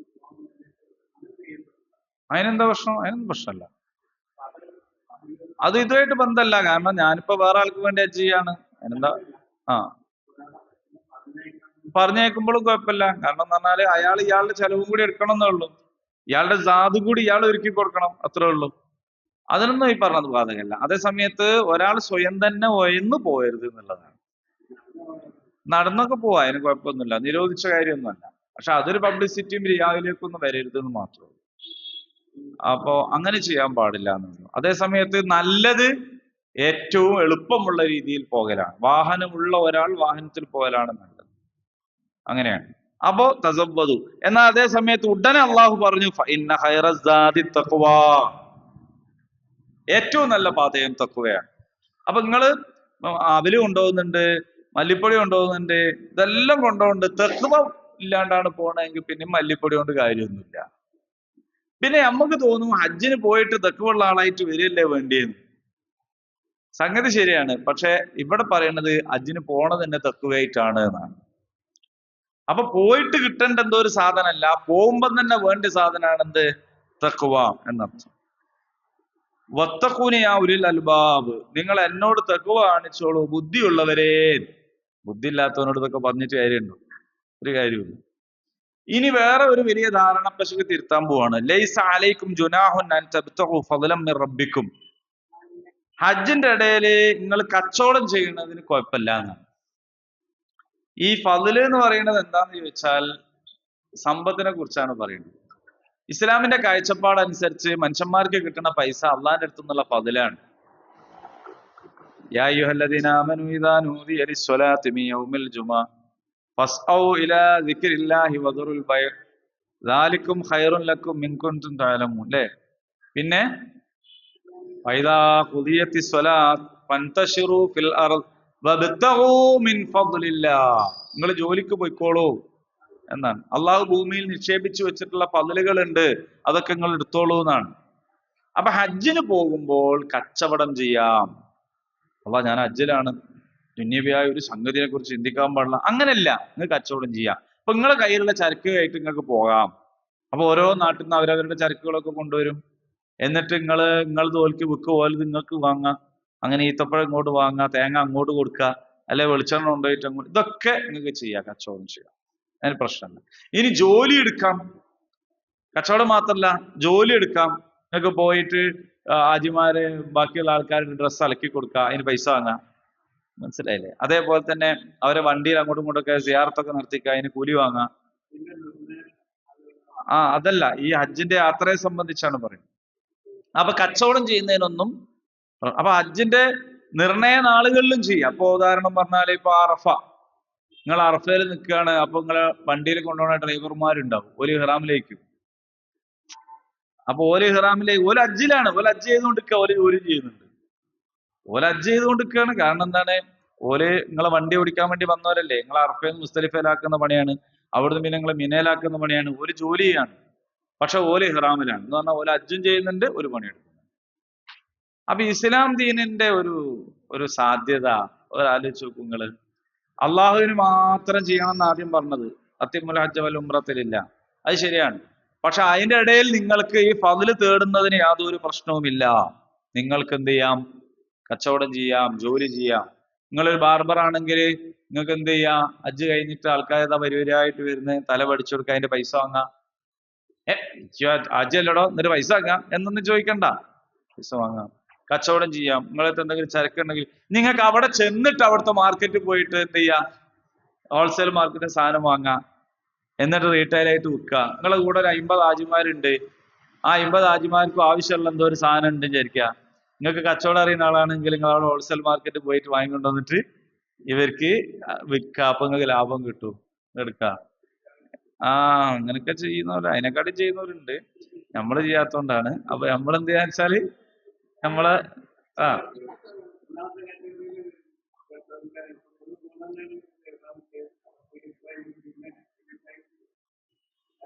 അതിനെന്താ പ്രശ്നം? അതിനൊന്നും പ്രശ്നമല്ല. അത് ഇതുമായിട്ട് ബന്ധമല്ല. കാരണം ഞാനിപ്പോ വേറെ ആൾക്ക് വേണ്ടി ഹജ്ജ് ചെയ്യാണ്. അതിനെന്താ? ആ, പറഞ്ഞേക്കുമ്പോഴും കുഴപ്പമില്ല. കാരണം എന്ന് പറഞ്ഞാല് അയാൾ ഇയാളുടെ ചെലവും കൂടി എടുക്കണം എന്നേ ഉള്ളൂ. ഇയാളുടെ സാധു കൂടി ഇയാൾ ഒരുക്കി കൊടുക്കണം, അത്രേ ഉള്ളൂ. അതിനൊന്നും ഈ പറഞ്ഞത് ബാധകമല്ല. അതേ സമയത്ത് ഒരാൾ സ്വയം തന്നെ ഒയന്നു പോകരുത് എന്നുള്ളതാണ്. നടന്നൊക്കെ പോവാ, അതിന് കുഴപ്പമൊന്നുമില്ല, നിരോധിച്ച കാര്യമൊന്നുമല്ല. പക്ഷെ അതൊരു പബ്ലിസിറ്റിയും റിയാവിലേക്കൊന്നും വരരുത് എന്ന് മാത്രമേ ഉള്ളൂ. അപ്പോ അങ്ങനെ ചെയ്യാൻ പാടില്ല എന്നുള്ളൂ. അതേ സമയത്ത് നല്ലത് ഏറ്റവും എളുപ്പമുള്ള രീതിയിൽ പോകലാണ്. വാഹനമുള്ള ഒരാൾ വാഹനത്തിൽ പോകലാണ് നല്ലത്. അങ്ങനെയാണ്. അപ്പോ തസവ്വദു. എന്നാൽ അതേ സമയത്ത് ഉടനെ അള്ളാഹു പറഞ്ഞു ഫഇന്ന ഖൈറസ്സാദി തഖ്വാ, ഏറ്റവും നല്ല പാതയും തഖ്വയാണ്. അപ്പൊ നിങ്ങള് അവല് കൊണ്ടുപോകുന്നുണ്ട്, മല്ലിപ്പൊടി കൊണ്ടുപോകുന്നുണ്ട്, ഇതെല്ലാം കൊണ്ടുപോകുന്നുണ്ട്, തഖ്വ ഇല്ലാണ്ടാണ് പോണെങ്കിൽ പിന്നെ മല്ലിപ്പൊടി കൊണ്ട് കാര്യമൊന്നുമില്ല. പിന്നെ നമുക്ക് തോന്നും ഹജ്ജിന് പോയിട്ട് തഖ്വയുള്ള ആളായിട്ട് വരികയല്ലേ വേണ്ടിയെന്ന്. സംഗതി ശരിയാണ്. പക്ഷെ ഇവിടെ പറയുന്നത് ഹജ്ജിന് പോണത് തന്നെ തഖ്വയായിട്ടാണ് എന്നാണ്. അപ്പൊ പോയിട്ട് കിട്ടേണ്ട എന്തോ ഒരു സാധനമല്ല, പോകുമ്പം തന്നെ വേണ്ട സാധനമാണ് എന്ത്? തഖ്വ എന്നർത്ഥം. വത്തഖൂനി യാ ഉലിൽ അൽബാബ്, നിങ്ങൾ എന്നോട് തഖ്വ കാണിച്ചോളൂ ബുദ്ധിയുള്ളവരെ. ബുദ്ധി ഇല്ലാത്തവനോട് ഇതൊക്കെ പറഞ്ഞിട്ട് കാര്യമുണ്ടോ? ഒരു കാര്യമില്ല. ഇനി വേറെ ഒരു വലിയ ധാരണ പശുക്ക് തിരുത്താൻ പോവാണ്. ലൈസ അലൈക്കും ജുനാഹുൻ അൻ തബ്തഗു ഫളലൻ മിർ റബ്ബിക്കും, ഹജ്ജിന്റെ ഇടയില് നിങ്ങൾ കച്ചവടം ചെയ്യുന്നതിന് കുഴപ്പമില്ല എന്നാണ്. ഈ ഫضല് എന്ന് പറയുന്നത് എന്താന്ന് ചോദിച്ചാൽ സമ്പത്തിനെ കുറിച്ചാണ് പറയുന്നത്. ഇസ്ലാമിന്റെ കാഴ്ചപ്പാട് അനുസരിച്ച് മനുഷ്യന്മാർക്ക് കിട്ടുന്ന പൈസ അള്ളാന്റെ അടുത്തു നിന്നുള്ള ഫضലാണ്. യാ അയ്യുഹല്ലദീന ആമനൂ ഇദാ നൂദിയ ലിസ്സലാത്തി മിൻ യൗമിൽ ജുമുഅ ഫസ്ഔ ഇലാ ദിക്രില്ലാഹി വദറുൽ ബൈഅ ദാലികും ഖൈറുൻ ലക്കും ഇൻ കുൻതും തഅലമൂൻ. അല്ലേ? പിന്നെ ഫൈദാ ഖുദിയത്തിസ് സ്വലാത്ത് ഫൻതശിറൂ ഫിൽ അർദ് വബ്തഗൂ മിൻ ഫദ്ലില്ലാഹ്, നിങ്ങൾ ജോലിക്ക് പോയിക്കോളൂ എന്നാണ്. അള്ളാഹു ഭൂമിയിൽ നിക്ഷേപിച്ചു വെച്ചിട്ടുള്ള ഫضലുകൾ ഉണ്ട്, അതൊക്കെ നിങ്ങൾ എടുത്തോളൂ എന്നാണ്. അപ്പൊ ഹജ്ജിന് പോകുമ്പോൾ കച്ചവടം ചെയ്യാം. അള്ളാഹ് ഞാൻ ഹജ്ജിലാണ്, ദുന്യവിയായ ഒരു സംഗതിയെ കുറിച്ച് ചിന്തിക്കാൻ പാടില്ല, അങ്ങനെയല്ല. നിങ്ങൾ കച്ചവടം ചെയ്യാം. അപ്പൊ നിങ്ങളെ കയ്യിലുള്ള ചരക്ക് ആയിട്ട് നിങ്ങൾക്ക് പോകാം. അപ്പൊ ഓരോ നാട്ടിൽ നിന്ന് അവരവരുടെ ചരക്കുകളൊക്കെ കൊണ്ടുവരും. എന്നിട്ട് നിങ്ങൾ തോൽക്ക് വിൽക്ക് പോലെ നിങ്ങൾക്ക് വാങ്ങാം. അങ്ങനെ ഈത്തപ്പഴം ഇങ്ങോട്ട് വാങ്ങാം, തേങ്ങ അങ്ങോട്ട് കൊടുക്കുക, അല്ലെ വെളിച്ചെണ്ണ കൊണ്ടുപോയിട്ട് അങ്ങോട്ട്, ഇതൊക്കെ നിങ്ങൾക്ക് ചെയ്യാം, കച്ചവടം ചെയ്യാം, അതിന് പ്രശ്നമില്ല. ഇനി ജോലി എടുക്കാം. കച്ചവടം മാത്രല്ല, ജോലി എടുക്കാം. നിങ്ങൾക്ക് പോയിട്ട് ആജിമാര് ബാക്കിയുള്ള ആൾക്കാരുടെ ഡ്രസ്സ് അലക്കി കൊടുക്കുക, അതിന് പൈസ വാങ്ങാം. മനസ്സിലായില്ലേ? അതേപോലെ തന്നെ അവരെ വണ്ടിയിൽ അങ്ങോട്ടും ഇങ്ങോട്ടൊക്കെ സിയാറത്തൊക്കെ നടത്തിക്കുക, അതിന് കൂലി വാങ്ങാം. അതല്ല, ഈ ഹജ്ജിന്റെ യാത്രയെ സംബന്ധിച്ചാണ് പറയുന്നത്. അപ്പൊ കച്ചവടം ചെയ്യുന്നതിനൊന്നും, അപ്പൊ ഹജ്ജിന്റെ നിർണയ നാളുകളിലും ചെയ്യാം. അപ്പൊ ഉദാഹരണം പറഞ്ഞാൽ ഇപ്പൊ അറഫ, നിങ്ങൾ അറഫയിൽ നിൽക്കുകയാണ്. അപ്പൊ നിങ്ങളെ വണ്ടിയിൽ കൊണ്ടുപോകുന്ന ഡ്രൈവർമാരുണ്ടാവും, ഒരു ഇഹ്റാമിലേക്ക്. അപ്പൊ ഓരോ ഇഹ്റാമിലേക്ക്, ഓരോ ഹജ്ജിലാണ്, ഓരോ ഹജ്ജ് ചെയ്തുകൊണ്ടിരിക്കുക, ഓരോ ജോലി ചെയ്യുന്നുണ്ട്, ഓരോ ഹജ്ജ് ചെയ്തുകൊണ്ടിരിക്കുകയാണ്. കാരണം എന്താണ്? നിങ്ങളെ വണ്ടി ഓടിക്കാൻ വേണ്ടി വന്നവരല്ലേ. നിങ്ങൾ അറഫയിൽ മുസ്തലിഫയിലാക്കുന്ന പണിയാണ്, അവിടുന്ന് പിന്നെ നിങ്ങളെ മിനയിലാക്കുന്ന പണിയാണ്, ഒരു ജോലിയാണ്. പക്ഷെ ഓരോ ഇഹ്റാമിലാണ് എന്ന് പറഞ്ഞാൽ ഓരോ ഹജ്ജും ചെയ്യുന്നുണ്ട്, ഒരു പണിയെടുക്കുന്നുണ്ട്. അപ്പൊ ഇസ്ലാം ദീനിന്റെ ഒരു സാധ്യത ആലോചിച്ച് നോക്കൂ നിങ്ങള്. അള്ളാഹുവിന് മാത്രം ചെയ്യണമെന്ന് ആദ്യം പറഞ്ഞത്, അത്തിമുൽ ഹജ്ജ വൽ ഉംറത്തിലില്ല, അത് ശരിയാണ്. പക്ഷെ അതിന്റെ ഇടയിൽ നിങ്ങൾക്ക് ഈ ഫضല് തേടുന്നതിന് യാതൊരു പ്രശ്നവുമില്ല. നിങ്ങൾക്ക് എന്ത് ചെയ്യാം? കച്ചവടം ചെയ്യാം, ജോലി ചെയ്യാം. നിങ്ങളൊരു ബാർബർ ആണെങ്കിൽ നിങ്ങൾക്ക് എന്ത് ചെയ്യാം? ഹജ്ജ് കഴിഞ്ഞിട്ട് ആൾക്കാർ ഏതാ പരിപാടിയായിട്ട് വരുന്നത്, തല പഠിച്ചു കൊടുക്കുക, അതിന്റെ പൈസ വാങ്ങാം. ഹജ്ജ് അല്ലടോ, എന്നിട്ട് പൈസ വാങ്ങാം എന്നൊന്നും ചോദിക്കണ്ട, പൈസ വാങ്ങാം. കച്ചവടം ചെയ്യാം. നിങ്ങളടുത്ത് എന്തെങ്കിലും ചരക്കുണ്ടെങ്കിൽ നിങ്ങൾക്ക് അവിടെ ചെന്നിട്ട് അവിടുത്തെ മാർക്കറ്റിൽ പോയിട്ട് എന്ത് ചെയ്യാം? ഹോൾസെയിൽ മാർക്കറ്റിൽ സാധനം വാങ്ങാം, എന്നിട്ട് റീറ്റെയിൽ ആയിട്ട് വിൽക്കുക. നിങ്ങളെ കൂടെ ഒരു 50 ആജിമാരുണ്ട്, ആ 50 ആജിമാർക്കും ആവശ്യമുള്ള എന്തോ ഒരു സാധനം ഉണ്ട് വിചാരിക്കുക. നിങ്ങൾക്ക് കച്ചവടം അറിയുന്ന ആളാണെങ്കിൽ നിങ്ങൾ അവിടെ ഹോൾസെയിൽ മാർക്കറ്റിൽ പോയിട്ട് വാങ്ങിക്കൊണ്ട് വന്നിട്ട് ഇവർക്ക് വിൽക്കുക. അപ്പൊ നിങ്ങൾക്ക് ലാഭം കിട്ടും, എടുക്കുക. അങ്ങനെയൊക്കെ ചെയ്യുന്നവര്, അതിനെക്കാട്ടി ചെയ്യുന്നവരുണ്ട്. നമ്മള് ചെയ്യാത്തോണ്ടാണ്. അപ്പൊ നമ്മൾ എന്ത് ചെയ്യാന്ന് വെച്ചാല് നമ്മള് ആ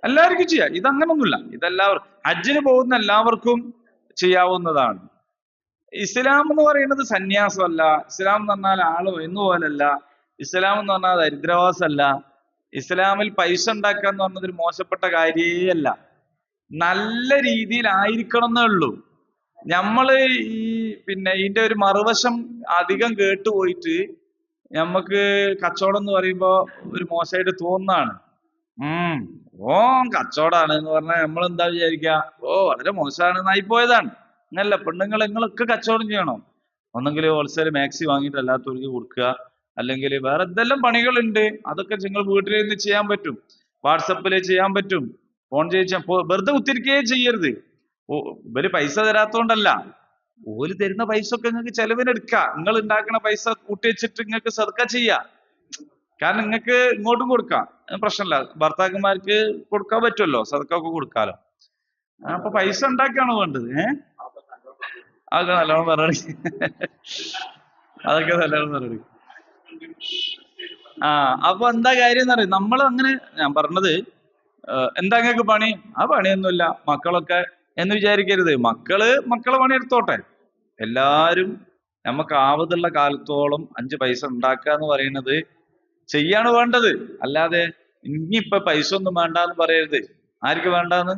എല്ലാവർക്കും ചെയ്യാം. ഇതങ്ങനൊന്നുമില്ല. ഇതെല്ലാവരും ഹജ്ജിന് പോകുന്ന എല്ലാവർക്കും ചെയ്യാവുന്നതാണ്. ഇസ്ലാം എന്ന് പറയുന്നത് സന്യാസമല്ല. ഇസ്ലാം എന്ന് പറഞ്ഞാൽ ആള് എന്നുപോലല്ല. ഇസ്ലാം എന്ന് പറഞ്ഞാൽ ദരിദ്രവാസമല്ല. ഇസ്ലാമിൽ പൈസ ഉണ്ടാക്കുക എന്ന് പറഞ്ഞത് ഒരു മോശപ്പെട്ട കാര്യേ അല്ല. നല്ല രീതിയിലായിരിക്കണം എന്നേ ഉള്ളൂ. നമ്മള് ഈ ഇതിന്റെ ഒരു മറുവശം അധികം കേട്ടുപോയിട്ട് നമുക്ക് കച്ചവടം എന്ന് പറയുമ്പോ ഒരു മോശമായിട്ട് തോന്നുന്നതാണ്. ഓ കച്ചവടാണ് എന്ന് പറഞ്ഞാൽ നമ്മൾ എന്താ വിചാരിക്കുക? വളരെ മോശമാണെന്നായി പോയതാണ്. അങ്ങനല്ല, പെണ്ണുങ്ങൾ നിങ്ങളൊക്കെ കച്ചവടം ചെയ്യണം. ഒന്നെങ്കിൽ ഹോൾസെയിൽ മാക്സി വാങ്ങിയിട്ട് അല്ലാത്തവർക്ക് കൊടുക്കുക, അല്ലെങ്കിൽ വേറെ എന്തെല്ലാം പണികളുണ്ട്. അതൊക്കെ നിങ്ങൾ വീട്ടിലിരുന്ന് ചെയ്യാൻ പറ്റും, വാട്സപ്പിൽ ചെയ്യാൻ പറ്റും, ഫോൺ ചെയ്യാൻ. വെറുതെ കുത്തിരിക്കുകയേ ചെയ്യരുത്. ഇവര് പൈസ തരാത്തോണ്ടല്ല, ഓര് തരുന്ന പൈസ ഒക്കെ നിങ്ങൾക്ക് ചെലവിനെടുക്ക. നിങ്ങൾ ഉണ്ടാക്കുന്ന പൈസ കൂട്ടി വെച്ചിട്ട് നിങ്ങൾക്ക് സദക്ക ചെയ്യാം. കാരണം നിങ്ങൾക്ക് ഇങ്ങോട്ടും കൊടുക്കാം, പ്രശ്നമില്ല. ഭർത്താക്കന്മാർക്ക് കൊടുക്കാൻ പറ്റുമല്ലോ, സദക്ക ഒക്കെ കൊടുക്കാലോ. അപ്പൊ പൈസ ഉണ്ടാക്കിയാണ് വേണ്ടത്. അതൊക്കെ നല്ലോണം പറയണ, അതൊക്കെ നല്ലോണം പറയണ. അപ്പൊ എന്താ കാര്യം എന്ന് പറയും നമ്മൾ അങ്ങനെ. ഞാൻ പറഞ്ഞത് എന്താ നിങ്ങൾക്ക് പണി? ആ പണിയൊന്നുമില്ല, മക്കളൊക്കെ എന്ന് വിചാരിക്കരുത്. മക്കളെ പണി എടുത്തോട്ടെ. എല്ലാരും നമുക്ക് ആവതുള്ള കാലത്തോളം 5 പൈസ ഉണ്ടാക്കുക എന്ന് പറയുന്നത് ചെയ്യാണ് വേണ്ടത്. അല്ലാതെ ഇനിയിപ്പൊ പൈസ ഒന്നും വേണ്ടാന്ന് പറയരുത്. ആർക്ക് വേണ്ടാന്ന്?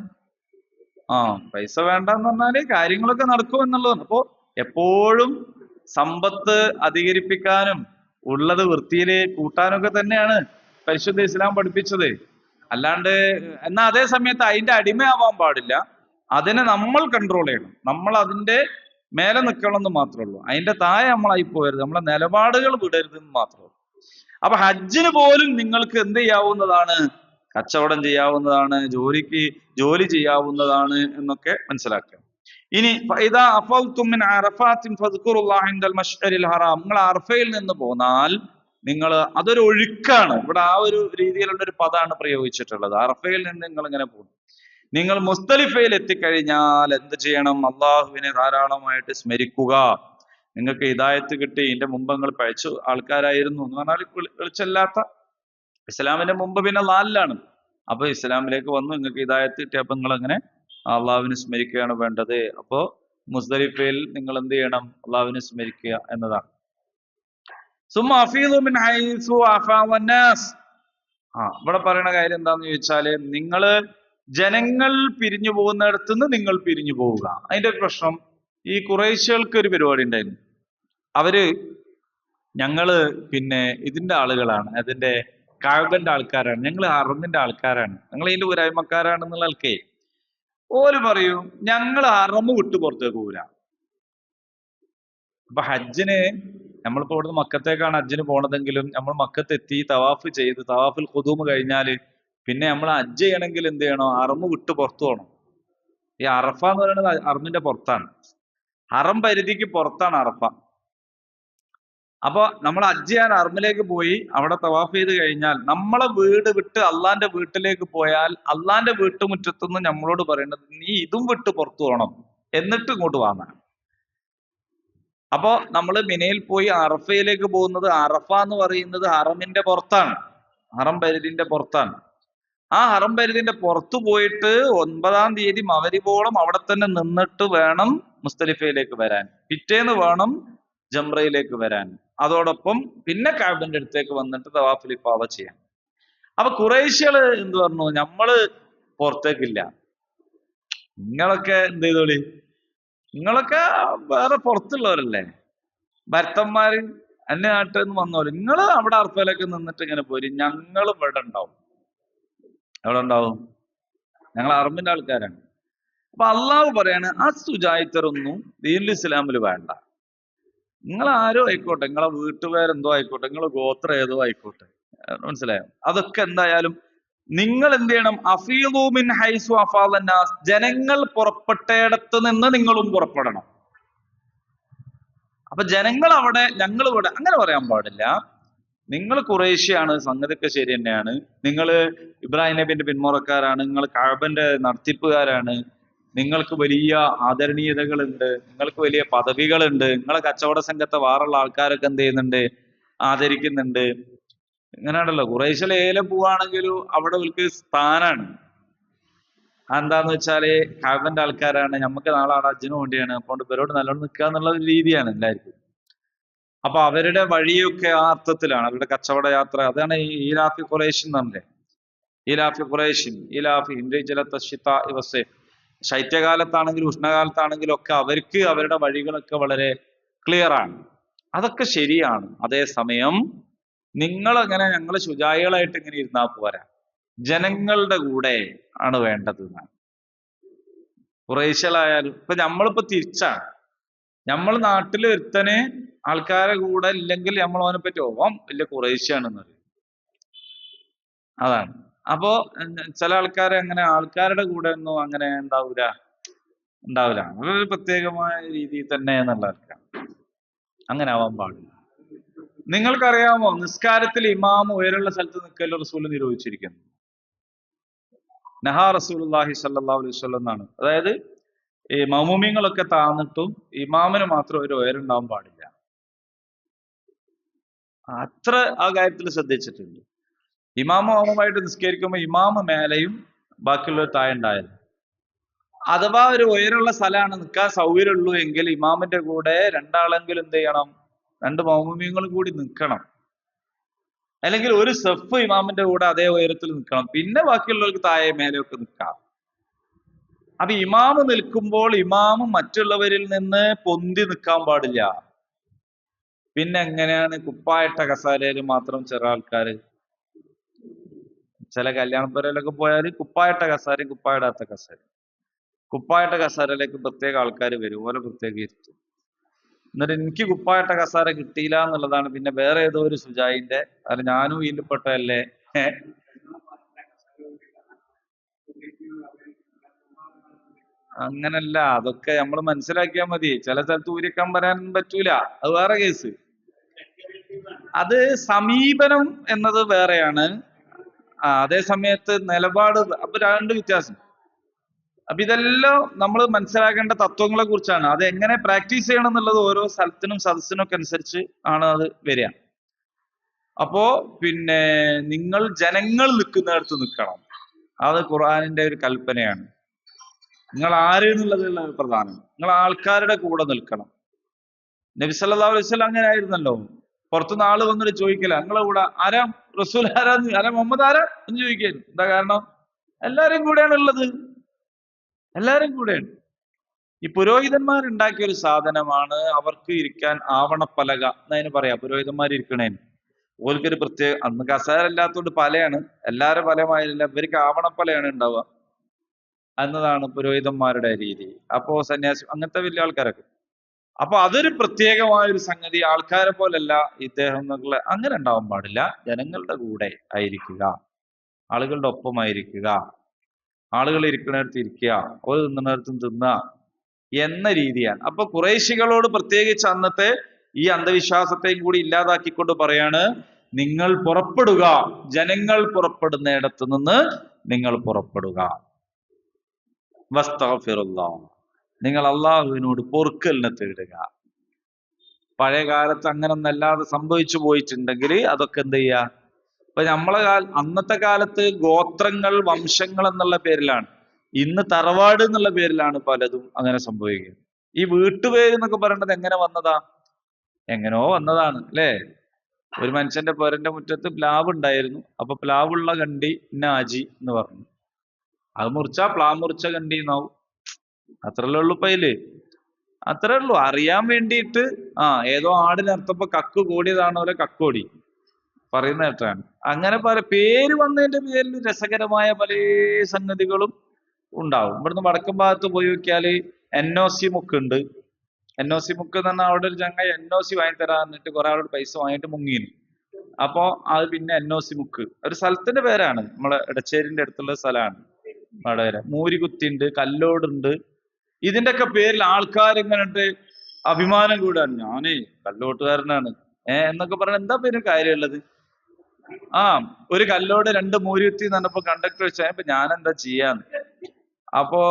പൈസ വേണ്ടെന്ന് പറഞ്ഞാല് കാര്യങ്ങളൊക്കെ നടക്കും എന്നുള്ളതാണ്. അപ്പോ എപ്പോഴും സമ്പത്ത് അധികരിപ്പിക്കാനും ഉള്ളത് വൃത്തിയില് കൂട്ടാനൊക്കെ തന്നെയാണ് പരിശുദ്ധ ഇസ്ലാം പഠിപ്പിച്ചത്. അല്ലാണ്ട് എന്നാ അതേ സമയത്ത് അതിന്റെ അടിമയാവാൻ പാടില്ല. അതിനെ നമ്മൾ കൺട്രോൾ ചെയ്യണം. നമ്മൾ അതിന്റെ മേലെ നിൽക്കണം എന്ന് മാത്രമേ ഉള്ളൂ. അതിന്റെ താഴെ നമ്മളായി പോകരുത്. നമ്മളെ നിലപാടുകൾ വിടരുതെന്ന് മാത്രമേ ഉള്ളൂ. അപ്പൊ ഹജ്ജിന് പോലും നിങ്ങൾക്ക് എന്ത് ചെയ്യാവുന്നതാണ്? കച്ചവടം ചെയ്യാവുന്നതാണ്, ജോലി ചെയ്യാവുന്നതാണ് എന്നൊക്കെ മനസ്സിലാക്കുക. ഇനി നിങ്ങൾ അറഫയിൽ നിന്ന് പോന്നാൽ, നിങ്ങൾ അതൊരു ഒഴുക്കാണ്. ഇവിടെ ആ ഒരു രീതിയിലുള്ള ഒരു പദമാണ് പ്രയോഗിച്ചിട്ടുള്ളത്. അറഫയിൽ നിന്ന് നിങ്ങൾ ഇങ്ങനെ പോകുന്നു. നിങ്ങൾ മുസ്തലിഫയിൽ എത്തിക്കഴിഞ്ഞാൽ എന്ത് ചെയ്യണം? അള്ളാഹുവിനെ ധാരാളമായിട്ട് സ്മരിക്കുക. നിങ്ങൾക്ക് ഹിദായത്ത് കിട്ടി, ഇതിന്റെ മുമ്പ് നിങ്ങൾ പഴച്ച ആൾക്കാരായിരുന്നു എന്ന് പറഞ്ഞാൽ വിളിച്ചല്ലാത്ത, ഇസ്ലാമിന്റെ മുമ്പ് പിന്നെ ലാലിലാണ്. അപ്പൊ ഇസ്ലാമിലേക്ക് വന്നു, നിങ്ങൾക്ക് ഹിദായത്ത് കിട്ടി. അപ്പൊ നിങ്ങൾ അങ്ങനെ അള്ളാഹുവിനെ സ്മരിക്കുകയാണ് വേണ്ടത്. അപ്പോ മുസ്ദലിഫയിൽ നിങ്ങൾ എന്ത് ചെയ്യണം? അള്ളാഹുവിനെ സ്മരിക്കുക എന്നതാണ്. ഇവിടെ പറയുന്ന കാര്യം എന്താന്ന് ചോദിച്ചാല്, നിങ്ങള് ജനങ്ങൾ പിരിഞ്ഞു പോകുന്നിടത്ത് നിന്ന് നിങ്ങൾ പിരിഞ്ഞു പോവുക. അതിന്റെ ഒരു പ്രശ്നം, ഈ ഖുറൈശികൾക്ക് ഒരു പരിപാടി ഉണ്ടായിരുന്നു. ഞങ്ങള് ഇതിന്റെ ആളുകളാണ്, അതിന്റെ കഅബന്റെ ആൾക്കാരാണ്, ഞങ്ങൾ ഹറമിന്റെ ആൾക്കാരാണ്, ഞങ്ങൾ ഇതിന്റെ പോരായ്മക്കാരാണെന്നുള്ള ആൾക്കേ ഓല് പറയും ഞങ്ങൾ ഹറമ് വിട്ട് പുറത്തേക്ക് പോരാ. അപ്പൊ ഹജ്ജിന് നമ്മളിപ്പോ ഇവിടുന്ന് മക്കത്തേക്കാണ് ഹജ്ജിന് പോണതെങ്കിലും നമ്മൾ മക്കത്തെത്തി തവാഫ് ചെയ്ത് തവാഫുൽ ഖുദൂം കഴിഞ്ഞാല് പിന്നെ നമ്മൾ ഹജ്ജ് ചെയ്യണമെങ്കിൽ എന്ത് ചെയ്യണം? ഹറമ് വിട്ട് പുറത്തു പോകണം. ഈ അറഫ എന്ന് പറയുന്നത് ഹറമിന്റെ പുറത്താണ്, ഹറം പരിധിക്ക് പുറത്താണ് അറഫ. അപ്പൊ നമ്മൾ ഹജ്ജ് ചെയ്യാൻ ഹറമിലേക്ക് പോയി അവിടെ തവാഫ് ചെയ്ത് കഴിഞ്ഞാൽ നമ്മളെ വീട് വിട്ട് അള്ളാന്റെ വീട്ടിലേക്ക് പോയാൽ അള്ളാന്റെ വീട്ടുമുറ്റത്തുനിന്ന് നമ്മളോട് പറയേണ്ടത് നീ ഇതും വിട്ട് പുറത്തു പോകണം, എന്നിട്ട് ഇങ്ങോട്ട് വാങ്ങാൻ. അപ്പോ നമ്മൾ മിനയിൽ പോയി അറഫയിലേക്ക് പോകുന്നത്, അറഫ എന്ന് പറയുന്നത് ഹറമിന്റെ പുറത്താണ്, ഹറം പരിധിന്റെ പുറത്താണ്. ആ ഹറം പരിധിന്റെ പുറത്തു പോയിട്ട് 9-ാം തീയതി മഗ്‌രിബോളം അവിടെ തന്നെ നിന്നിട്ട് വേണം മുസ്തലിഫയിലേക്ക് വരാൻ. പിറ്റേന്ന് വേണം ജംറയിലേക്ക് വരാൻ. അതോടൊപ്പം പിന്നെ കഅബന്റെ അടുത്തേക്ക് വന്നിട്ട് തവാഫുൽ ഇഫാദ ചെയ്യാൻ. അപ്പൊ ഖുറൈശികള് എന്ത് പറഞ്ഞു? നമ്മള് പുറത്തേക്കില്ല, നിങ്ങളൊക്കെ എന്ത് ചെയ്തോളി, നിങ്ങളൊക്കെ വേറെ പുറത്തുള്ളവരല്ലേ, ഭരതന്മാര് അന്യ നാട്ടിൽ നിന്ന് വന്നോളൂ, നിങ്ങൾ അവിടെ അർഫയിലേക്ക് നിന്നിട്ട് ഇങ്ങനെ പോരി, ഞങ്ങൾ ഇവിടെ ഉണ്ടാവും. എവിടെ ഉണ്ടാവും? ഞങ്ങൾ അറബിന്റെ ആൾക്കാരാണ്. അപ്പൊ അള്ളാഹു പറയാണ് ആ സുജായിത്തരൊന്നും ദീനുൽ ഇസ്ലാമിൽ വേണ്ട. നിങ്ങൾ ആരോ ആയിക്കോട്ടെ, നിങ്ങളെ വീട്ടുപേരെന്തോ ആയിക്കോട്ടെ, നിങ്ങളെ ഗോത്രം ഏതോ ആയിക്കോട്ടെ, മനസ്സിലായോ? അതൊക്കെ എന്തായാലും നിങ്ങൾ എന്ത് ചെയ്യണം? അഫീദു മിൻ ഹൈസു അഫാദന്നാസ്, ജനങ്ങൾ പുറപ്പെട്ടയിടത്ത് നിന്ന് നിങ്ങളും പുറപ്പെടണം. അപ്പൊ ജനങ്ങൾ അവിടെ, ഞങ്ങൾ ഇവിടെ, അങ്ങനെ പറയാൻ പാടില്ല. നിങ്ങൾ ഖുറൈശിയാണ്, സംഗതിയൊക്കെ ശരി തന്നെയാണ്, നിങ്ങൾ ഇബ്രാഹിം നബിന്റെ പിന്മുറക്കാരാണ്, നിങ്ങൾ കഅബന്റെ നടത്തിപ്പുകാരാണ്, നിങ്ങൾക്ക് വലിയ ആദരണീയതകളുണ്ട്, നിങ്ങൾക്ക് വലിയ പദവികളുണ്ട്, നിങ്ങളെ കച്ചവട സംഘത്തെ വേറുള്ള ആൾക്കാരൊക്കെ എന്ത് ചെയ്യുന്നുണ്ട്? ആദരിക്കുന്നുണ്ട്. ഇങ്ങനെയാണല്ലോ. ഖുറൈശിലെ ഏലം പോവാണെങ്കിലും അവിടെ അവർക്ക് സ്ഥാനാണ്. എന്താന്ന് വെച്ചാല് കാബന്റെ ആൾക്കാരാണ്, നമുക്ക് നാളെ അവിടെ ഹജ്ജിന് വേണ്ടിയാണ്, അപ്പോൾ ഇവരോട് നല്ലോണം നിൽക്കുക എന്നുള്ള ഒരു രീതിയാണ് എല്ലാവർക്കും. അപ്പൊ അവരുടെ വഴിയൊക്കെ ആ അർത്ഥത്തിലാണ്, അവരുടെ കച്ചവട യാത്ര. അതാണ് ഈ ഈലാഫി ഖുറൈശ് എന്ന് പറഞ്ഞത്. ഈലാഫി ഖുറൈശിൻ ഈലാഫി ഇവസെ, ശൈത്യകാലത്താണെങ്കിലും ഉഷ്ണകാലത്താണെങ്കിലും ഒക്കെ അവർക്ക് അവരുടെ വഴികളൊക്കെ വളരെ ക്ലിയർ ആണ്. അതൊക്കെ ശരിയാണ്. അതേസമയം നിങ്ങൾ അങ്ങനെ ഞങ്ങൾ ശുചായികളായിട്ട് ഇങ്ങനെ ഇരുന്നാൽ പോരാ, ജനങ്ങളുടെ കൂടെ ആണ് വേണ്ടത് എന്നാണ്. ഖുറൈശികളായാലും ഇപ്പൊ നമ്മളിപ്പോ തിരിച്ചാണ്. നമ്മൾ നാട്ടിൽ ഒരുത്തന് ആൾക്കാരെ കൂടെ ഇല്ലെങ്കിൽ നമ്മൾ അവനെ പറ്റി ഓൻ വലിയ ഖുറൈശിയാണെന്ന് പറയും. അതാണ്. അപ്പോ ചില ആൾക്കാരെ അങ്ങനെ ആൾക്കാരുടെ കൂടെ ഒന്നും അങ്ങനെ ഉണ്ടാവില്ല. അവരൊരു പ്രത്യേകമായ രീതിയിൽ തന്നെ എന്നുള്ള ആൾക്കാർ. അങ്ങനെ ആവാൻ പാടില്ല. നിങ്ങൾക്കറിയാമോ, നിസ്കാരത്തിൽ ഇമാം ഉയരമുള്ള സ്ഥലത്ത് നിൽക്കൽ റസൂൽ നിരോധിച്ചിരിക്കുന്നു. നഹാ റസൂലുള്ളാഹി സ്വല്ലല്ലാഹു അലൈഹി വസല്ലം എന്നാണ്. അതായത് ഈ മൗമൂമിങ്ങളൊക്കെ താഴ്ന്നിട്ടും ഇമാമിന് മാത്രം ഒരു ഉയരുണ്ടാവാൻ പാടില്ല. അത്ര ആ കാര്യത്തിൽ ശ്രദ്ധിച്ചിട്ടുണ്ട്. ഇമാമ മൗനമായിട്ട് നിസ്കരിക്കുമ്പോൾ ഇമാമ മേലെയും ബാക്കിയുള്ളവർ താഴെ ഉണ്ടായാലും, അഥവാ ഒരു ഉയരമുള്ള സ്ഥലമാണ് നിൽക്കാൻ സൗകര്യമുള്ളൂ എങ്കിൽ ഇമാമിന്റെ കൂടെ രണ്ടാളെങ്കിലും എന്ത് ചെയ്യണം, രണ്ട് മൗമൂമിങ്ങളും കൂടി നിൽക്കണം. അല്ലെങ്കിൽ ഒരു സഫ് ഇമാമിന്റെ കൂടെ അതേ ഉയരത്തിൽ നിൽക്കണം, പിന്നെ ബാക്കിയുള്ളവർക്ക് താഴെ മേലെയൊക്കെ നിൽക്കാം. അപ്പൊ ഇമാമ് നിൽക്കുമ്പോൾ ഇമാമ് മറ്റുള്ളവരിൽ നിന്ന് പൊന്തി നിൽക്കാൻ പാടില്ല. പിന്നെ എങ്ങനെയാണ് കുപ്പായിട്ട കസാലയിൽ മാത്രം ചില ആൾക്കാര്, ചില കല്യാണപ്പുരയിലൊക്കെ പോയാൽ കുപ്പായിട്ട കസാരയും കുപ്പായിടാത്ത കസാരയും, കുപ്പായിട്ട കസാരയിലേക്ക് പ്രത്യേക ആൾക്കാർ വരും, ഓരോ പ്രത്യേക ഇരുത്തും. എന്നിട്ട് എനിക്ക് കുപ്പായിട്ട കസാര കിട്ടിയില്ല എന്നുള്ളതാണ് പിന്നെ വേറെ ഏതോ ഒരു സുജായിന്റെ, അത് ഞാനും ഇതിൽപ്പെട്ടല്ലേ. അങ്ങനല്ല, അതൊക്കെ നമ്മൾ മനസ്സിലാക്കിയാൽ മതി. ചില സ്ഥലത്ത് ഊരിക്കാൻ പറയാനൊന്നും പറ്റൂല, അത് വേറെ കേസ്. അത് സമീപനം എന്നത് വേറെയാണ്. അതേ സമയത്ത് നിലപാട്, അപ്പൊ രണ്ട് വ്യത്യാസം. അപ്പൊ ഇതെല്ലാം നമ്മൾ മനസ്സിലാക്കേണ്ട തത്വങ്ങളെ കുറിച്ചാണ്. അത് എങ്ങനെ പ്രാക്ടീസ് ചെയ്യണം എന്നുള്ളത് ഓരോ സ്ഥലത്തിനും സദസ്സിനും ഒക്കെ അനുസരിച്ച് ആണ് അത് വരിക. അപ്പോ പിന്നെ നിങ്ങൾ ജനങ്ങൾ നിൽക്കുന്നിടത്ത് നിൽക്കണം, അത് ഖുർആനിന്റെ ഒരു കൽപ്പനയാണ്. നിങ്ങൾ ആര് എന്നുള്ളതിലുള്ള പ്രധാനം, നിങ്ങൾ ആൾക്കാരുടെ കൂടെ നിൽക്കണം. നബി സല്ലല്ലാഹു അലൈഹി വസല്ലം അങ്ങനെ ആയിരുന്നല്ലോ. പുറത്തുനിന്ന് ആള് വന്നിട്ട് ചോദിക്കില്ല നിങ്ങളെ കൂടെ ആരാ, റസൂൽ ആരാ, മുഹമ്മദ് ആരാ എന്ന് ചോദിക്കരുത്. എന്താ കാരണം? എല്ലാരും കൂടെയാണ് ഉള്ളത്, എല്ലാരും കൂടെയാണ്. ഈ പുരോഹിതന്മാർ ഉണ്ടാക്കിയ ഒരു സാധനമാണ് അവർക്ക് ഇരിക്കാൻ ആവണപ്പലക എന്നതിന് പറയാം. പുരോഹിതന്മാർ ഇരിക്കണേന് ഓൽക്കൊരു പ്രത്യേക, അന്ന് കസേര ഇല്ലാത്തതുകൊണ്ട് പലയാണ്, എല്ലാരും പലമായില്ല, ഇവർക്ക് ആവണപ്പലയാണ് ഉണ്ടാവുക എന്നതാണ് പുരോഹിതന്മാരുടെ രീതി. അപ്പോ സന്യാസി അങ്ങനത്തെ വലിയ ആൾക്കാരൊക്കെ, അപ്പൊ അതൊരു പ്രത്യേകമായ ഒരു സംഗതി. ആൾക്കാരെ പോലല്ല ഇദ്ദേഹം എന്നുള്ള അങ്ങനെ ഉണ്ടാവാൻ പാടില്ല. ജനങ്ങളുടെ കൂടെ ആയിരിക്കുക, ആളുകളുടെ ഒപ്പമായിരിക്കുക, ആളുകൾ ഇരിക്കുന്നിടത്ത് ഇരിക്കുക, ഒരു തിന്നുന്നിടത്തും തിന്നുക എന്ന രീതിയാണ്. അപ്പൊ ഖുറൈശികളോട് പ്രത്യേകിച്ച് അന്നത്തെ ഈ അന്ധവിശ്വാസത്തെയും കൂടി ഇല്ലാതാക്കിക്കൊണ്ട് പറയാണ്, നിങ്ങൾ പുറപ്പെടുക, ജനങ്ങൾ പുറപ്പെടുന്നിടത്ത് നിന്ന് നിങ്ങൾ പുറപ്പെടുക. വസ്തഗ്ഫിറുല്ലാഹ്, നിങ്ങൾ അള്ളാഹുവിനോട് പൊറുക്കലിനെ തേടുക. പഴയ കാലത്ത് അങ്ങനൊന്നും അല്ലാതെ സംഭവിച്ചു പോയിട്ടുണ്ടെങ്കിൽ അതൊക്കെ എന്ത് ചെയ്യുക. ഇപ്പൊ അന്നത്തെ കാലത്ത് ഗോത്രങ്ങൾ, വംശങ്ങൾ എന്നുള്ള പേരിലാണ്, ഇന്ന് തറവാട് എന്നുള്ള പേരിലാണ് പലതും അങ്ങനെ സംഭവിക്കുന്നത്. ഈ വീട്ടുപേര് എന്നൊക്കെ പറയുന്നത് എങ്ങനെ വന്നതാ, എങ്ങനോ വന്നതാണ് അല്ലേ. ഒരു മനുഷ്യന്റെ പേരന്റെ മുറ്റത്ത് പ്ലാവ് ഉണ്ടായിരുന്നു, അപ്പൊ പ്ലാവുള്ള കണ്ടി ഇന്ന ആജി എന്ന് പറഞ്ഞു. അത് മുറിച്ചാ പ്ലാവ് മുറിച്ച കണ്ടി എന്നാവും. അത്രല്ലേ ഉള്ളൂ പൈല്, അത്രേ ഉള്ളൂ. അറിയാൻ വേണ്ടിയിട്ട് ഏതോ ആടിനർത്ഥപ്പോ കക്ക് കൂടിയതാണ് പോലെ കക്കോടി പറയുന്ന കേട്ടാണ്. അങ്ങനെ പല പേര് വന്നതിന്റെ പേരിൽ രസകരമായ പല സംഗതികളും ഉണ്ടാവും. ഇവിടുന്ന് വടക്കൻ ഭാഗത്ത് പോയി നോക്കിയാല് NOC മുക്ക് ഉണ്ട്. NOC മുക്ക് എന്ന് പറഞ്ഞാൽ അവിടെ ഒരു ചങ്ങായി NOC വാങ്ങി തരാൻ എന്നിട്ട് കുറെ ആളോട് പൈസ വാങ്ങിയിട്ട് മുങ്ങീന്. അപ്പോ അത് പിന്നെ NOC മുക്ക് ഒരു സ്ഥലത്തിന്റെ പേരാണ്, നമ്മളെ എടച്ചേരിന്റെ അടുത്തുള്ള സ്ഥലമാണ്. വടകര മൂരികുത്തി ഉണ്ട്, കല്ലോടുണ്ട്. ഇതിന്റെ ഒക്കെ പേരിൽ ആൾക്കാർ ഇങ്ങനെ അഭിമാനം കൂടാൻ, ഞാനേ കല്ലോട്ടുകാരനാണ് എന്നൊക്കെ പറഞ്ഞ എന്താ പേര് കാര്യമുള്ളത്. ഒരു കല്ലോട് രണ്ട് മൂരികുത്തി എന്ന് പറഞ്ഞപ്പോ കണ്ടക്ടർ വെച്ചാൽ ഇപ്പൊ ഞാൻ എന്താ ചെയ്യാന്ന്. അപ്പോ